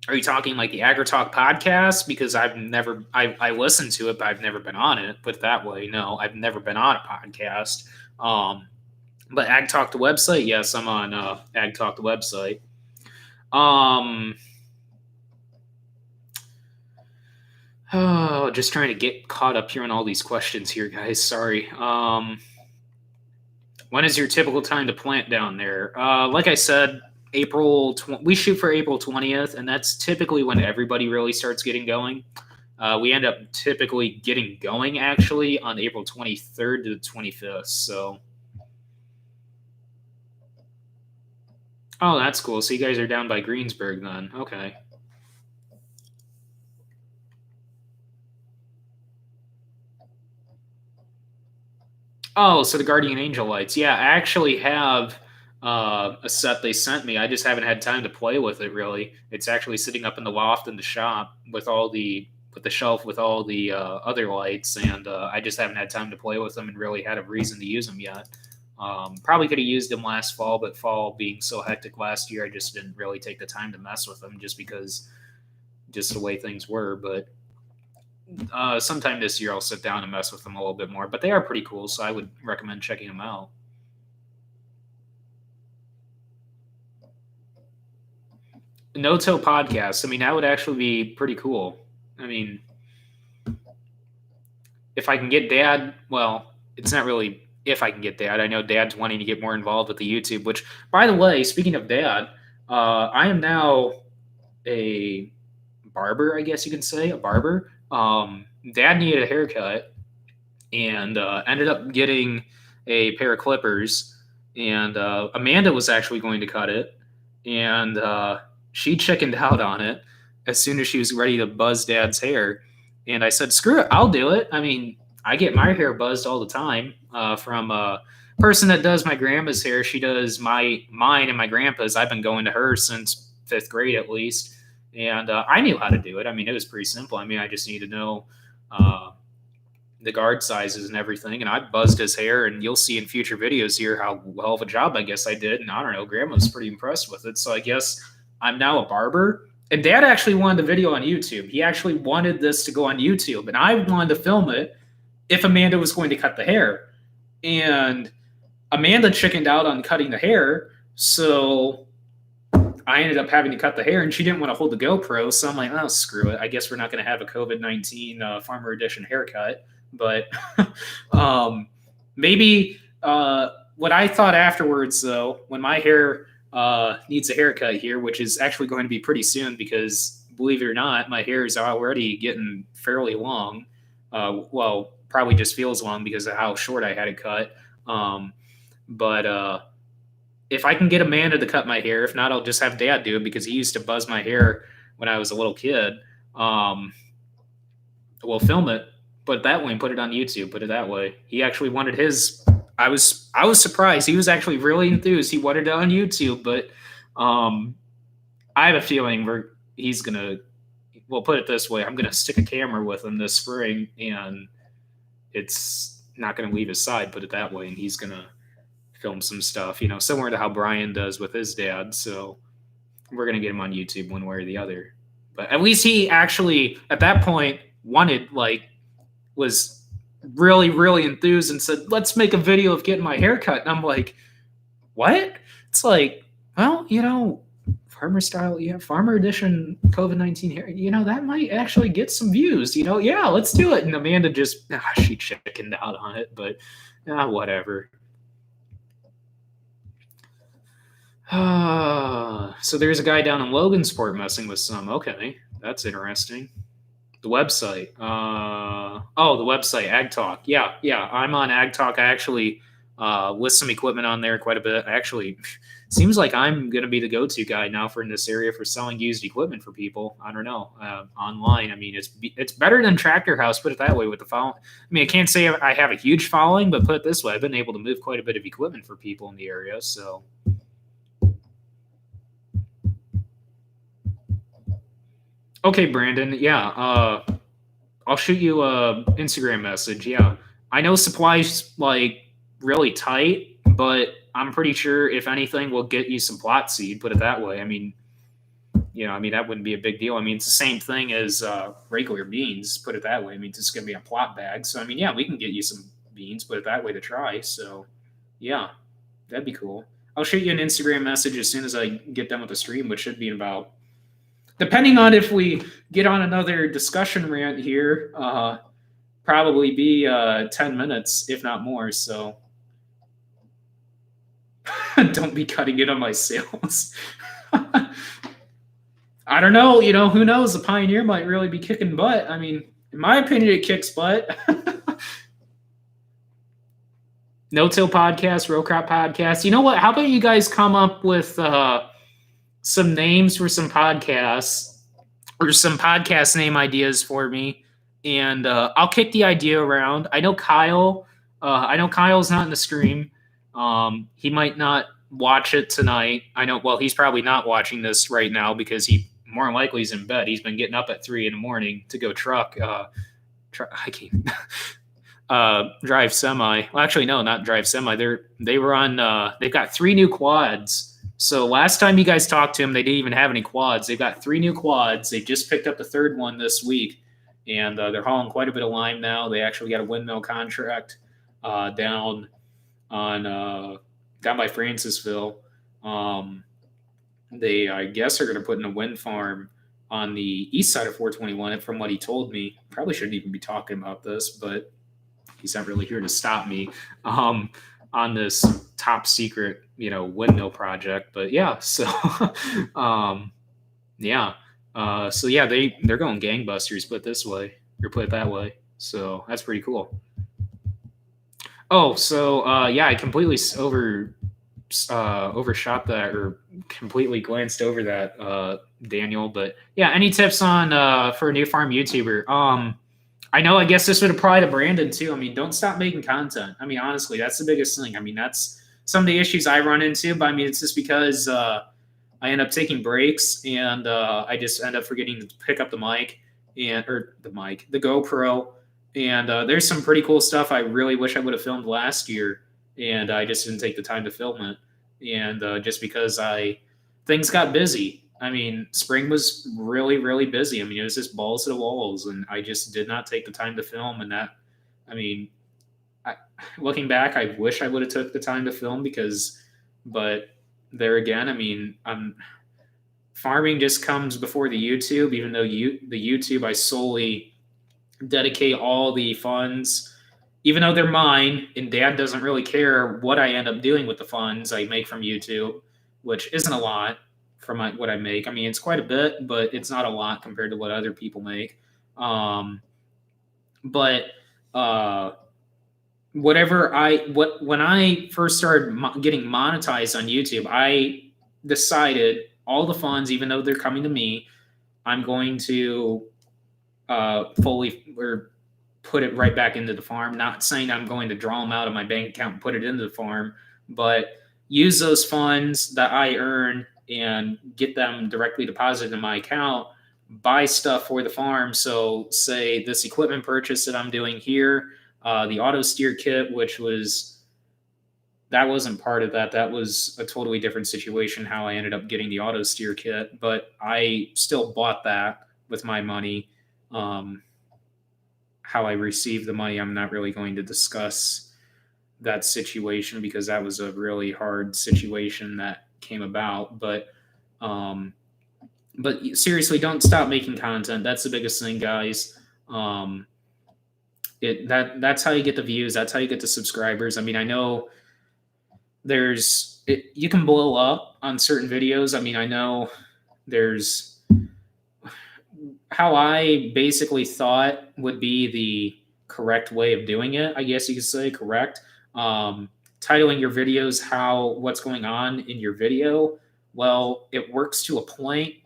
Are you talking like the Agri Talk podcast? Because I listened to it, but I've never been on it. Put it that way. No, I've never been on a podcast. But Ag Talk the website, yes, I'm on Ag Talk the website. Just trying to get caught up here on all these questions here, guys. Sorry. When is your typical time to plant down there? Like I said, we shoot for April 20th, and that's typically when everybody really starts getting going. We end up typically getting going actually on April 23rd to the 25th. So, oh, that's cool. So you guys are down by Greensburg then. Okay. Oh, so the Guardian Angel lights. Yeah, I actually have a set they sent me. I just haven't had time to play with it really. It's actually sitting up in the loft in the shop with the shelf with all the other lights, and I just haven't had time to play with them and really had a reason to use them yet. Probably could have used them last fall, but fall being so hectic last year, I just didn't really take the time to mess with them just the way things were. But sometime this year I'll sit down and mess with them a little bit more. But they are pretty cool, so I would recommend checking them out. No-Till podcast. I mean, that would actually be pretty cool. I mean, if I can get Dad, well, it's not really if I can get Dad. I know Dad's wanting to get more involved with the YouTube, which, by the way, speaking of Dad, I am now a barber, I guess you can say, a barber. Dad needed a haircut and ended up getting a pair of clippers, and Amanda was actually going to cut it, and she chickened out on it as soon as she was ready to buzz Dad's hair. And I said, screw it, I'll do it. I mean, I get my hair buzzed all the time from a person that does my grandma's hair. She does mine and my grandpa's. I've been going to her since 5th grade at least. And I knew how to do it. I mean, it was pretty simple. I mean, I just need to know the guard sizes and everything. And I buzzed his hair, and you'll see in future videos here how well of a job I guess I did. And I don't know, Grandma was pretty impressed with it. So I guess I'm now a barber. And Dad actually wanted the video on YouTube. He actually wanted this to go on YouTube, and I wanted to film it if Amanda was going to cut the hair. And Amanda chickened out on cutting the hair, so I ended up having to cut the hair, and she didn't want to hold the GoPro. So I'm like, oh, screw it. I guess we're not going to have a COVID-19 Farmer Edition haircut. But maybe what I thought afterwards, though, when my hair needs a haircut here, which is actually going to be pretty soon because believe it or not, my hair is already getting fairly long. Well, probably just feels long because of how short I had it cut. Um, but if I can get Amanda to cut my hair, if not, I'll just have Dad do it because he used to buzz my hair when I was a little kid. Um, we'll film it, put it that way, and put it on YouTube. Put it that way. He actually wanted his. I was surprised. He was actually really enthused. He wanted it on YouTube, but I have a feeling he's gonna. Well, put it this way: I'm gonna stick a camera with him this spring, and it's not gonna leave his side. Put it that way, and he's gonna film some stuff, similar to how Brian does with his dad. So we're gonna get him on YouTube one way or the other. But at least he actually, at that point, was really, really enthused and said, "Let's make a video of getting my hair cut." And I'm like, "What?" It's like, well, farmer style, farmer edition COVID-19 hair, that might actually get some views, yeah, let's do it. And Amanda just, she chickened out on it, but whatever. So there's a guy down in Logansport messing with some. Okay, that's interesting. The website. The website, Ag Talk. Yeah, I'm on Ag Talk. I actually list some equipment on there quite a bit. Actually, seems like I'm going to be the go-to guy now for in this area for selling used equipment for people. I don't know, online. I mean, it's better than Tractor House. Put it that way with the following. I mean, I can't say I have a huge following, but put it this way, I've been able to move quite a bit of equipment for people in the area. So. Okay, Brandon. Yeah, I'll shoot you a Instagram message. Yeah, I know supplies really tight, but I'm pretty sure if anything, we'll get you some plot seed. Put it that way. I mean, that wouldn't be a big deal. I mean, it's the same thing as regular beans. Put it that way. I mean, it's going to be a plot bag. So I mean, yeah, we can get you some beans. Put it that way to try. So yeah, that'd be cool. I'll shoot you an Instagram message as soon as I get done with the stream, which should be in about. Depending on if we get on another discussion rant here, probably be 10 minutes, if not more. So don't be cutting it on my sales. I don't know. Who knows? The Pioneer might really be kicking butt. I mean, in my opinion, it kicks butt. No-Till Podcast, Row Crop Podcast. You know what? How about you guys come up with some names for some podcasts or some podcast name ideas for me, and I'll kick the idea around. I know Kyle's not in the stream. He might not watch it tonight. He's probably not watching this right now because he more than likely is in bed. He's been getting up at 3 a.m. to go drive semi. Well, actually, no, not drive semi. They've got 3 new quads. So last time you guys talked to them, they didn't even have any quads. They've got 3 new quads. They just picked up the 3rd one this week, and they're hauling quite a bit of lime now. They actually got a windmill contract down by Francisville. They, I guess, are going to put in a wind farm on the east side of 421. From what he told me, probably shouldn't even be talking about this, but he's not really here to stop me on this top secret, windmill project. But yeah, so they're going gangbusters, put it that way. So that's pretty cool. Oh, so I completely overshot that or completely glanced over that, Daniel. But yeah, any tips on for a new farm YouTuber? I guess this would apply to Brandon too. I mean, don't stop making content. I mean, honestly, that's the biggest thing. I mean, that's some of the issues I run into, but I mean, it's just because I end up taking breaks and I just end up forgetting to pick up the GoPro. And there's some pretty cool stuff I really wish I would have filmed last year, and I just didn't take the time to film it. And just because things got busy. I mean, spring was really, really busy. I mean, it was just balls to the walls, and I just did not take the time to film. And looking back, I wish I would have took the time to film but there again, I mean, farming just comes before the YouTube, even though the YouTube, I solely dedicate all the funds, even though they're mine, and Dad doesn't really care what I end up doing with the funds I make from YouTube, which isn't a lot. from what I make. I mean, it's quite a bit, but it's not a lot compared to what other people make. Um, but uh, when I first started getting monetized on YouTube, I decided all the funds, even though they're coming to me, I'm going to fully or put it right back into the farm. Not saying I'm going to draw them out of my bank account and put it into the farm, but use those funds that I earn and get them directly deposited in my account, buy stuff for the farm. So, say this equipment purchase that I'm doing here, the auto steer kit, which was that wasn't part of that. That was a totally different situation how I ended up getting the auto steer kit, but I still bought that with my money. Um, how I received the money, I'm not really going to discuss that situation because that was a really hard situation that came about. Um, but seriously, don't stop making content. That's the biggest thing, guys. Um, that's how you get the views. That's how you get the subscribers. I mean, I know you can blow up on certain videos. I mean, I know there's how I basically thought would be the correct way of doing it. I guess you could say correct. Um, Titling your videos how what's going on in your video. Well, it works to a point,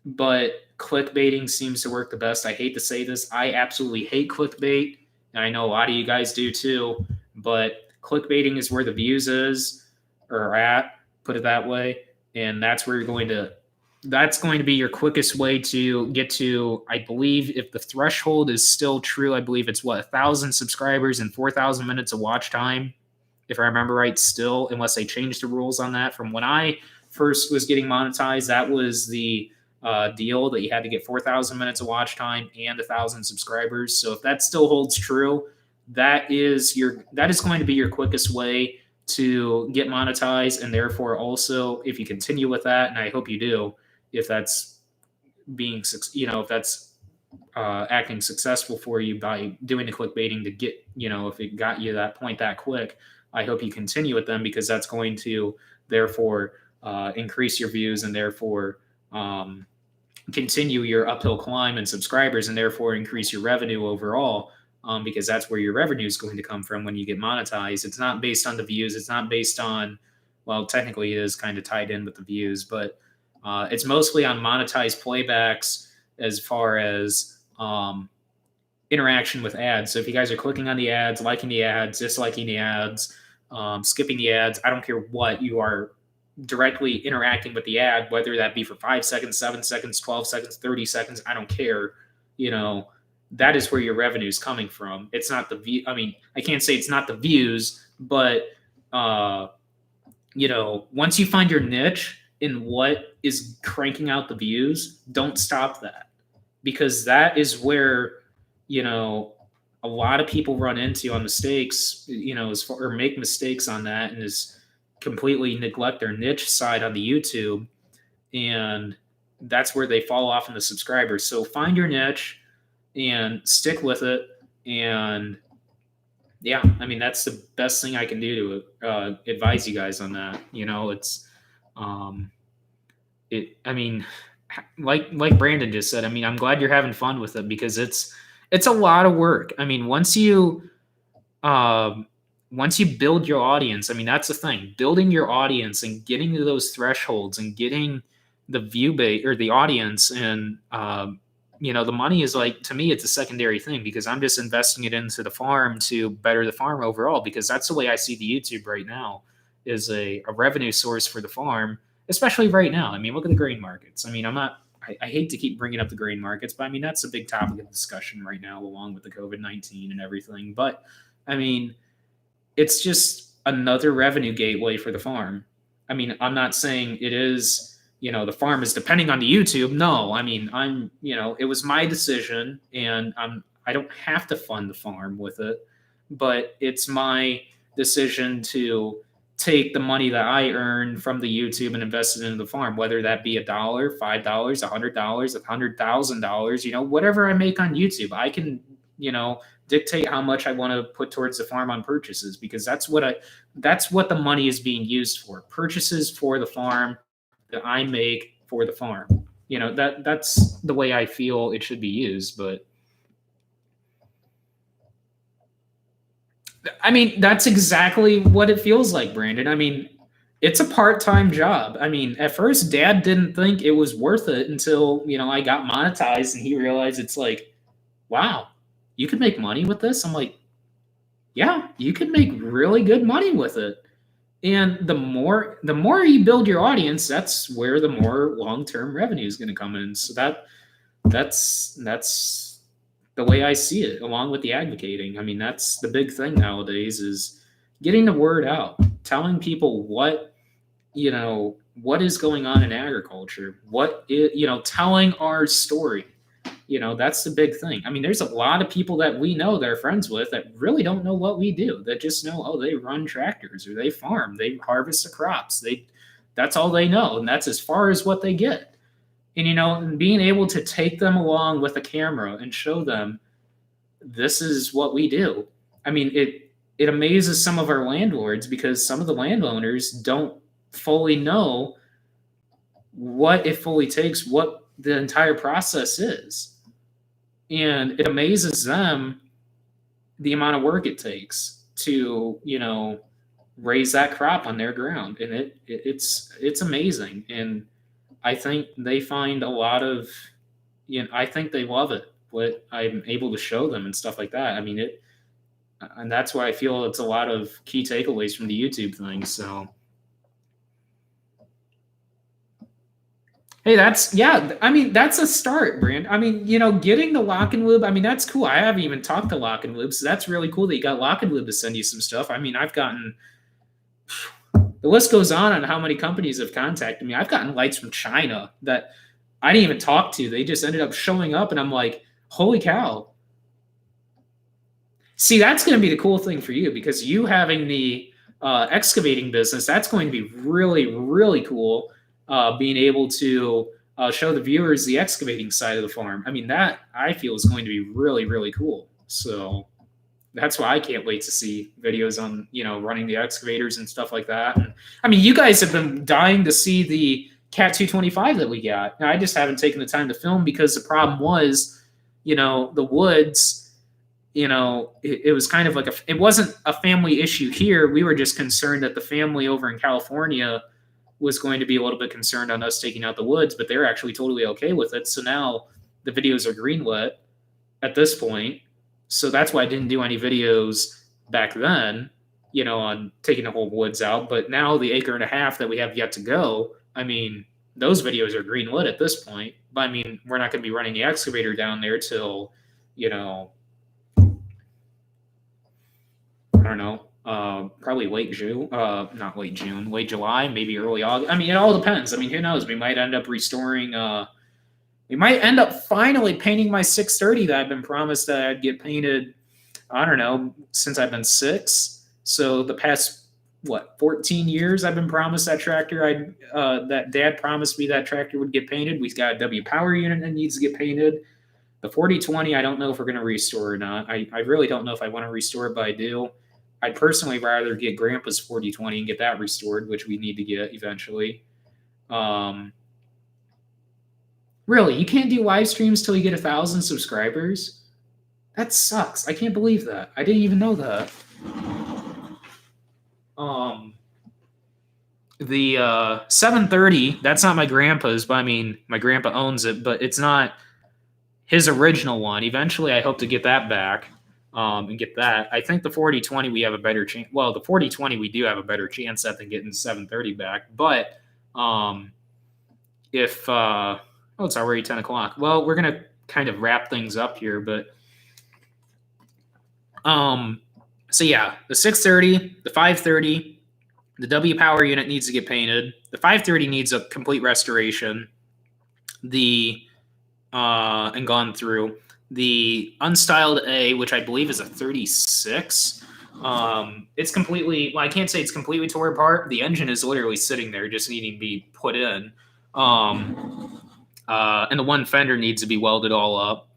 but clickbaiting seems to work the best. I hate to say this. I absolutely hate clickbait, and I know a lot of you guys do too. But clickbaiting is where the views is or are at. Put it that way, and that's where you're going to that's going to be your quickest way to get to, I believe, if the threshold is still true, I believe it's 1,000 subscribers and 4,000 minutes of watch time, if I remember right, still, unless they changed the rules on that. From when I first was getting monetized, that was the deal that you had to get 4,000 minutes of watch time and 1,000 subscribers. So if that still holds true, that is going to be your quickest way to get monetized, and therefore also, if you continue with that, and I hope you do, if that's if that's acting successful for you by doing the clickbaiting to get, if it got you to that point that quick, I hope you continue with them because that's going to therefore increase your views and therefore continue your uphill climb in subscribers and therefore increase your revenue overall. Because that's where your revenue is going to come from when you get monetized. It's not based on the views. It's not based on, well, technically it is kind of tied in with the views, but it's mostly on monetized playbacks as far as interaction with ads. So if you guys are clicking on the ads, liking the ads, disliking the ads, skipping the ads, I don't care what, you are directly interacting with the ad, whether that be for 5 seconds, 7 seconds, 12 seconds, 30 seconds, I don't care. That is where your revenue is coming from. It's not the view. I mean, I can't say it's not the views, but once you find your niche in what is cranking out the views, don't stop that, because that is where a lot of people run into on mistakes. Or make mistakes on that, and is completely neglect their niche side on the YouTube, and that's where they fall off in the subscribers. So find your niche and stick with it. And yeah, I mean, that's the best thing I can do to advise you guys on that. I mean, like Brandon just said, I mean, I'm glad you're having fun with it because it's a lot of work. I mean, once you build your audience, I mean, that's the thing, building your audience and getting to those thresholds and getting the view base or the audience. And the money is, like, to me, it's a secondary thing because I'm just investing it into the farm to better the farm overall, because that's the way I see the YouTube right now, is a revenue source for the farm, especially right now. I mean, look at the grain markets. I mean, I hate to keep bringing up the grain markets, but I mean, that's a big topic of discussion right now, along with the COVID-19 and everything. But I mean, it's just another revenue gateway for the farm. I mean, I'm not saying it is, the farm is depending on the YouTube. No, I mean, it was my decision, and I don't have to fund the farm with it, but it's my decision to take the money that I earn from the YouTube and invest it into the farm, whether that be $1, $5, $100, $100,000, whatever I make on YouTube. I can, dictate how much I want to put towards the farm on purchases, because that's what the money is being used for. Purchases for the farm that I make for the farm. That's the way I feel it should be used. But I mean, that's exactly what it feels like, Brandon. I mean, it's a part-time job. I mean, at first dad didn't think it was worth it until, I got monetized and he realized it's like, wow, you could make money with this. I'm like, yeah, you could make really good money with it. And the more you build your audience, that's where the more long-term revenue is going to come in. So that's the way I see it, along with the advocating. I mean, that's the big thing nowadays is getting the word out, telling people what is going on in agriculture, telling our story. That's the big thing. I mean, there's a lot of people that we know that are friends with that really don't know what we do. That just know, oh, they run tractors or they farm, they harvest the crops. That's all they know, and that's as far as what they get. And being able to take them along with a camera and show them this is what we do. I mean, it amazes some of our landlords because some of the landowners don't fully know what it fully takes, what the entire process is. And it amazes them the amount of work it takes to, raise that crop on their ground. And it's amazing. And I think they find a lot of, I think they love it, what I'm able to show them and stuff like that. I mean, and that's why I feel it's a lot of key takeaways from the YouTube thing. So, hey, I mean, that's a start, Brand. I mean, getting the Lock and Lube, I mean, that's cool. I haven't even talked to Lock and Lube, so that's really cool that you got Lock and Lube to send you some stuff. I mean, the list goes on how many companies have contacted me. I've gotten lights from China that I didn't even talk to. They just ended up showing up, and I'm like, holy cow. See, that's going to be the cool thing for you because you having the excavating business, that's going to be really, really cool. Being able to show the viewers the excavating side of the farm. I mean, that I feel is going to be really, really cool. So that's why I can't wait to see videos on, running the excavators and stuff like that. And, I mean, you guys have been dying to see the Cat 225 that we got. Now, I just haven't taken the time to film because the problem was, the woods, it was kind of like it wasn't a family issue here. We were just concerned that the family over in California was going to be a little bit concerned on us taking out the woods, but they're actually totally okay with it. So now the videos are greenlit at this point. So that's why I didn't do any videos back then, on taking the whole woods out. But now the acre and a half that we have yet to go, I mean, those videos are greenlit at this point. But I mean, we're not going to be running the excavator down there till, I don't know, probably late June, not late June, late July, maybe early August. I mean, it all depends. I mean, who knows? We might end up restoring, we might end up finally painting my 630 that I've been promised that I'd get painted, I don't know, since I've been 6. So the past, 14 years I've been promised that tractor. That dad promised me that tractor would get painted. We've got a W power unit that needs to get painted. The 4020, I don't know if we're going to restore or not. I really don't know if I want to restore it, but I do. I'd personally rather get Grandpa's 4020 and get that restored, which we need to get eventually. Really, you can't do live streams till you get 1,000 subscribers? That sucks. I can't believe that. I didn't even know that. The 730, that's not my grandpa's, but I mean, my grandpa owns it, but it's not his original one. Eventually, I hope to get that back. And get that. I think the 4020 we have a better chance. Well, the 4020 we do have a better chance at than getting 730 back. But if it's already 10 o'clock. Well, we're gonna kind of wrap things up here, but so yeah, the 630, the 530, the W power unit needs to get painted. The 530 needs a complete restoration. And gone through. The unstyled A, which I believe is a 36, it's completely, well, I can't say it's completely tore apart. The engine is literally sitting there just needing to be put in. And the one fender needs to be welded all up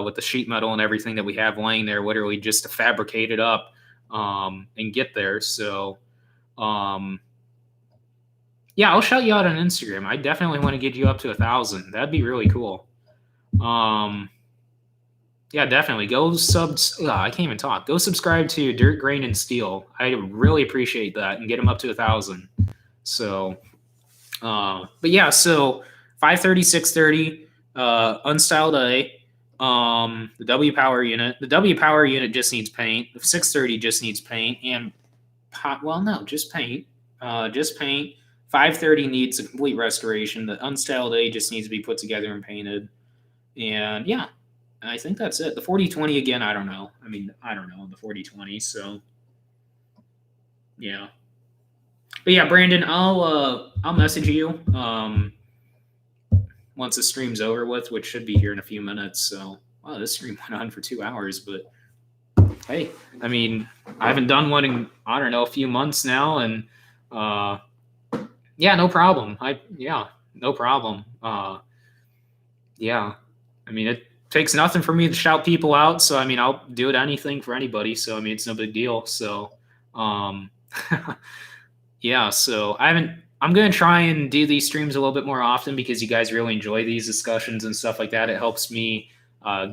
with the sheet metal and everything that we have laying there, literally just to fabricate it up and get there. So Yeah, I'll shout you out on Instagram. I definitely want to get you up to 1,000. That'd be really cool. Yeah, definitely. Go I can't even talk. Go subscribe to Dirt, Grain, and Steel. I really appreciate that, and get them up to 1,000. So, but yeah, so 5:30, 6:30, unstyled A. The W power unit. The W power unit just needs paint. The 6:30 just needs paint, and well, no, just paint. Just paint. 5:30 needs a complete restoration. The unstyled A just needs to be put together and painted. And yeah, I think that's it. The 40/20 again, I don't know. I mean, I don't know the 40/20. So yeah, but yeah, Brandon, I'll message you once the stream's over with, which should be here in a few minutes. So wow, this stream went on for 2 hours, but hey, I mean, I haven't done one in I don't know a few months now, and uh, yeah, no problem. No problem. Yeah, I mean, it takes nothing for me to shout people out. So I mean, I'll do it anything for anybody. So I mean, it's no big deal. So um, yeah, so I haven't. I'm gonna try and do these streams a little bit more often because you guys really enjoy these discussions and stuff like that. It helps me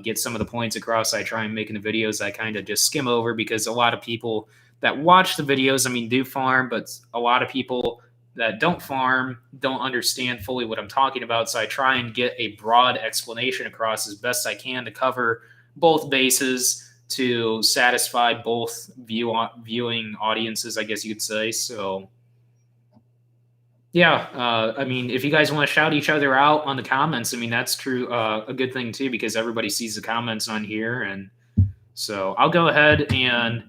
get some of the points across. I try and make in the videos. I kind of just skim over because a lot of people that watch the videos, I mean, do farm, but a lot of people that don't farm don't understand fully what I'm talking about. So I try and get a broad explanation across as best I can to cover both bases to satisfy both viewing audiences, I guess you could say. So yeah, I mean, if you guys want to shout each other out on the comments, I mean that's true. A good thing too because everybody sees the comments on here, and so I'll go ahead and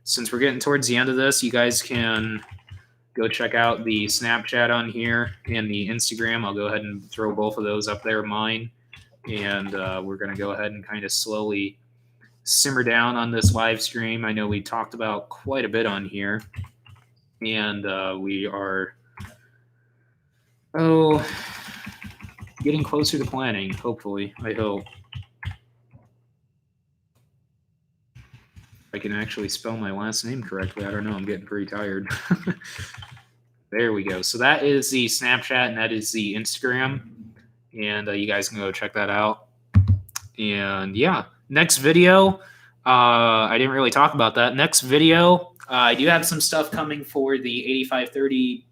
since we're getting towards the end of this, you guys can go check out the Snapchat on here and the Instagram. I'll go ahead and throw both of those up there, mine, and we're gonna go ahead and kind of slowly simmer down on this live stream. I know we talked about quite a bit on here, and we are getting closer to planning. Hopefully, I hope I can actually spell my last name correctly. I don't know. I'm getting pretty tired. There we go. So that is the Snapchat and that is the Instagram, and you guys can go check that out. And yeah, next video. I didn't really talk about that. Next video, I do have some stuff coming for the 8530.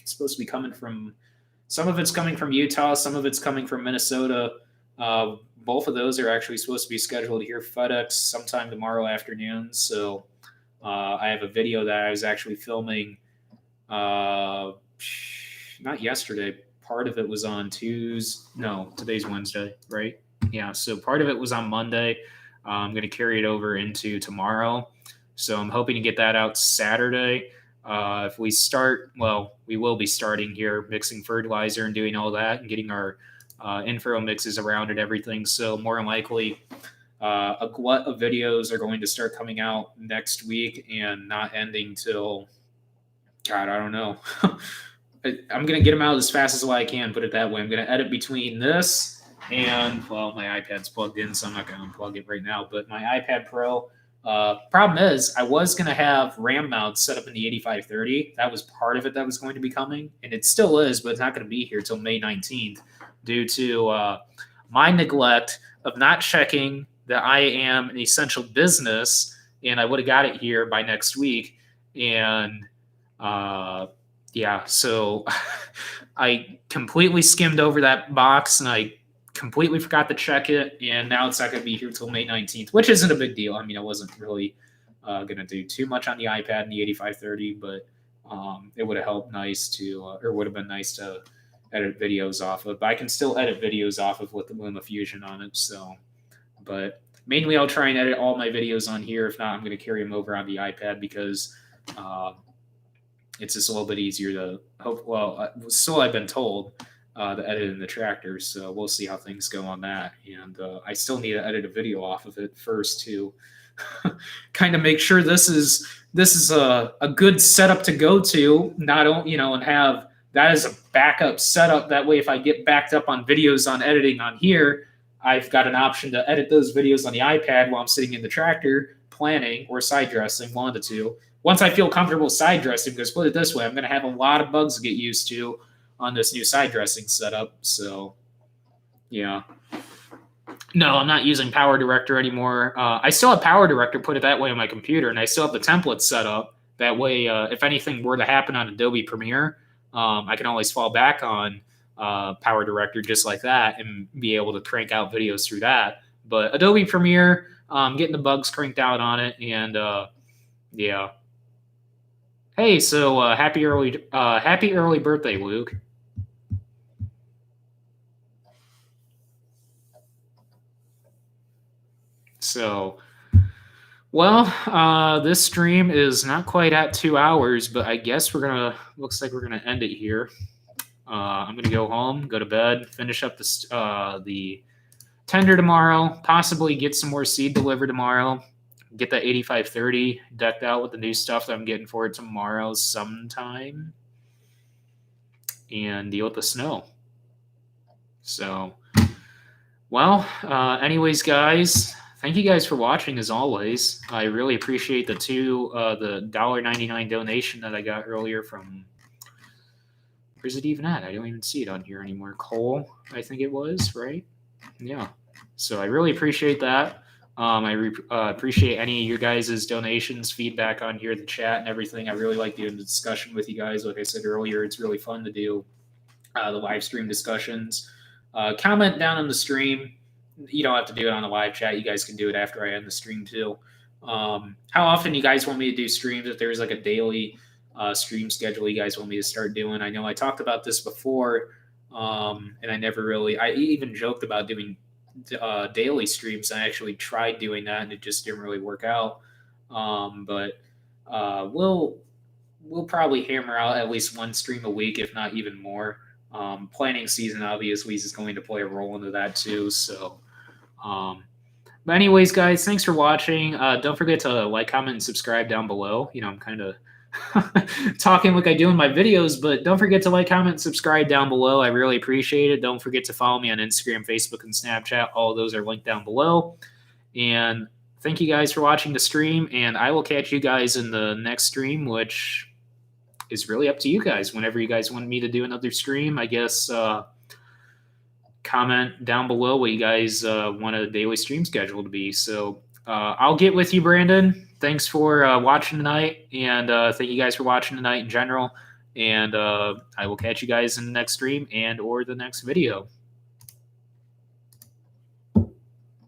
It's supposed to be coming from some of it's coming from Utah, some of it's coming from Minnesota. Both of those are actually supposed to be scheduled here FedEx sometime tomorrow afternoon. So I have a video that I was actually filming not yesterday. Part of it was on Tuesday. No, today's Wednesday, right? Yeah. So part of it was on Monday. I'm going to carry it over into tomorrow. So I'm hoping to get that out Saturday. If we start, well, we will be starting here mixing fertilizer and doing all that and getting our info mixes around and everything. So more than likely, a glut of videos are going to start coming out next week and not ending till, God, I don't know. I'm going to get them out as fast as I can, put it that way. I'm going to edit between this and, well, my iPad's plugged in, so I'm not going to unplug it right now. But my iPad Pro, problem is, I was going to have RAM mounts set up in the 8530. That was part of it that was going to be coming, and it still is, but it's not going to be here till May 19th due to my neglect of not checking that I am an essential business, and I would have got it here by next week. And yeah, so I completely skimmed over that box and I completely forgot to check it, and now it's not going to be here till May 19th, which isn't a big deal. I mean, I wasn't really going to do too much on the iPad in the 8530, but it would have helped nice to, or would have been nice to edit videos off of. But I can still edit videos off of with the LumaFusion on it. So, but mainly I'll try and edit all my videos on here. If not, I'm going to carry them over on the iPad because it's just a little bit easier to hope. Well, so I've been told to edit in the tractor. So we'll see how things go on that. And I still need to edit a video off of it first to kind of make sure this is a good setup to go to. Not only and have that as a backup setup. That way, if I get backed up on videos on editing on here, I've got an option to edit those videos on the iPad while I'm sitting in the tractor planning or side dressing, one of the two. once I feel comfortable side dressing, because put it this way, I'm going to have a lot of bugs to get used to on this new side dressing setup. So, yeah. No, I'm not using Power Director anymore. I still have Power Director, put it that way, on my computer, and I still have the templates set up. That way, if anything were to happen on Adobe Premiere, I can always fall back on Power Director just like that and be able to crank out videos through that. But Adobe Premiere, getting the bugs cranked out on it, and yeah. Hey, so happy early birthday, Luke. So, well, this stream is not quite at 2 hours, but I guess looks like we're gonna end it here. I'm gonna go home, go to bed, finish up the tender tomorrow, possibly get some more seed delivered tomorrow, get that 8530 decked out with the new stuff that I'm getting for it tomorrow sometime, and deal with the snow. So, well, anyways, guys, thank you guys for watching as always. I really appreciate the $1.99 donation that I got earlier from, where's it even at? I don't even see it on here anymore. Cole, I think it was, right? Yeah. So I really appreciate that. I appreciate any of your guys' donations, feedback on here, the chat and everything. I really like doing the discussion with you guys. Like I said earlier, it's really fun to do the live stream discussions. Comment down on the stream. You don't have to do it on the live chat. You guys can do it after I end the stream too. How often you guys want me to do streams? If there's like a daily stream schedule you guys want me to start doing. I know I talked about this before, and I even joked about doing daily streams. I actually tried doing that, and it just didn't really work out. But we'll probably hammer out at least one stream a week, if not even more. Planning season obviously is going to play a role into that too. So, but anyways, guys, thanks for watching. Don't forget to like, comment, and subscribe down below. I'm kind of talking like I do in my videos, but don't forget to like, comment, and subscribe down below. I really appreciate it. Don't forget to follow me on Instagram, Facebook, and Snapchat. All of those are linked down below. And thank you guys for watching the stream, and I will catch you guys in the next stream, which is really up to you guys. Whenever you guys want me to do another stream, I guess comment down below what you guys want a daily stream schedule to be. So I'll get with you, Brandon. Thanks for watching tonight, and thank you guys for watching tonight in general. And I will catch you guys in the next stream and or the next video.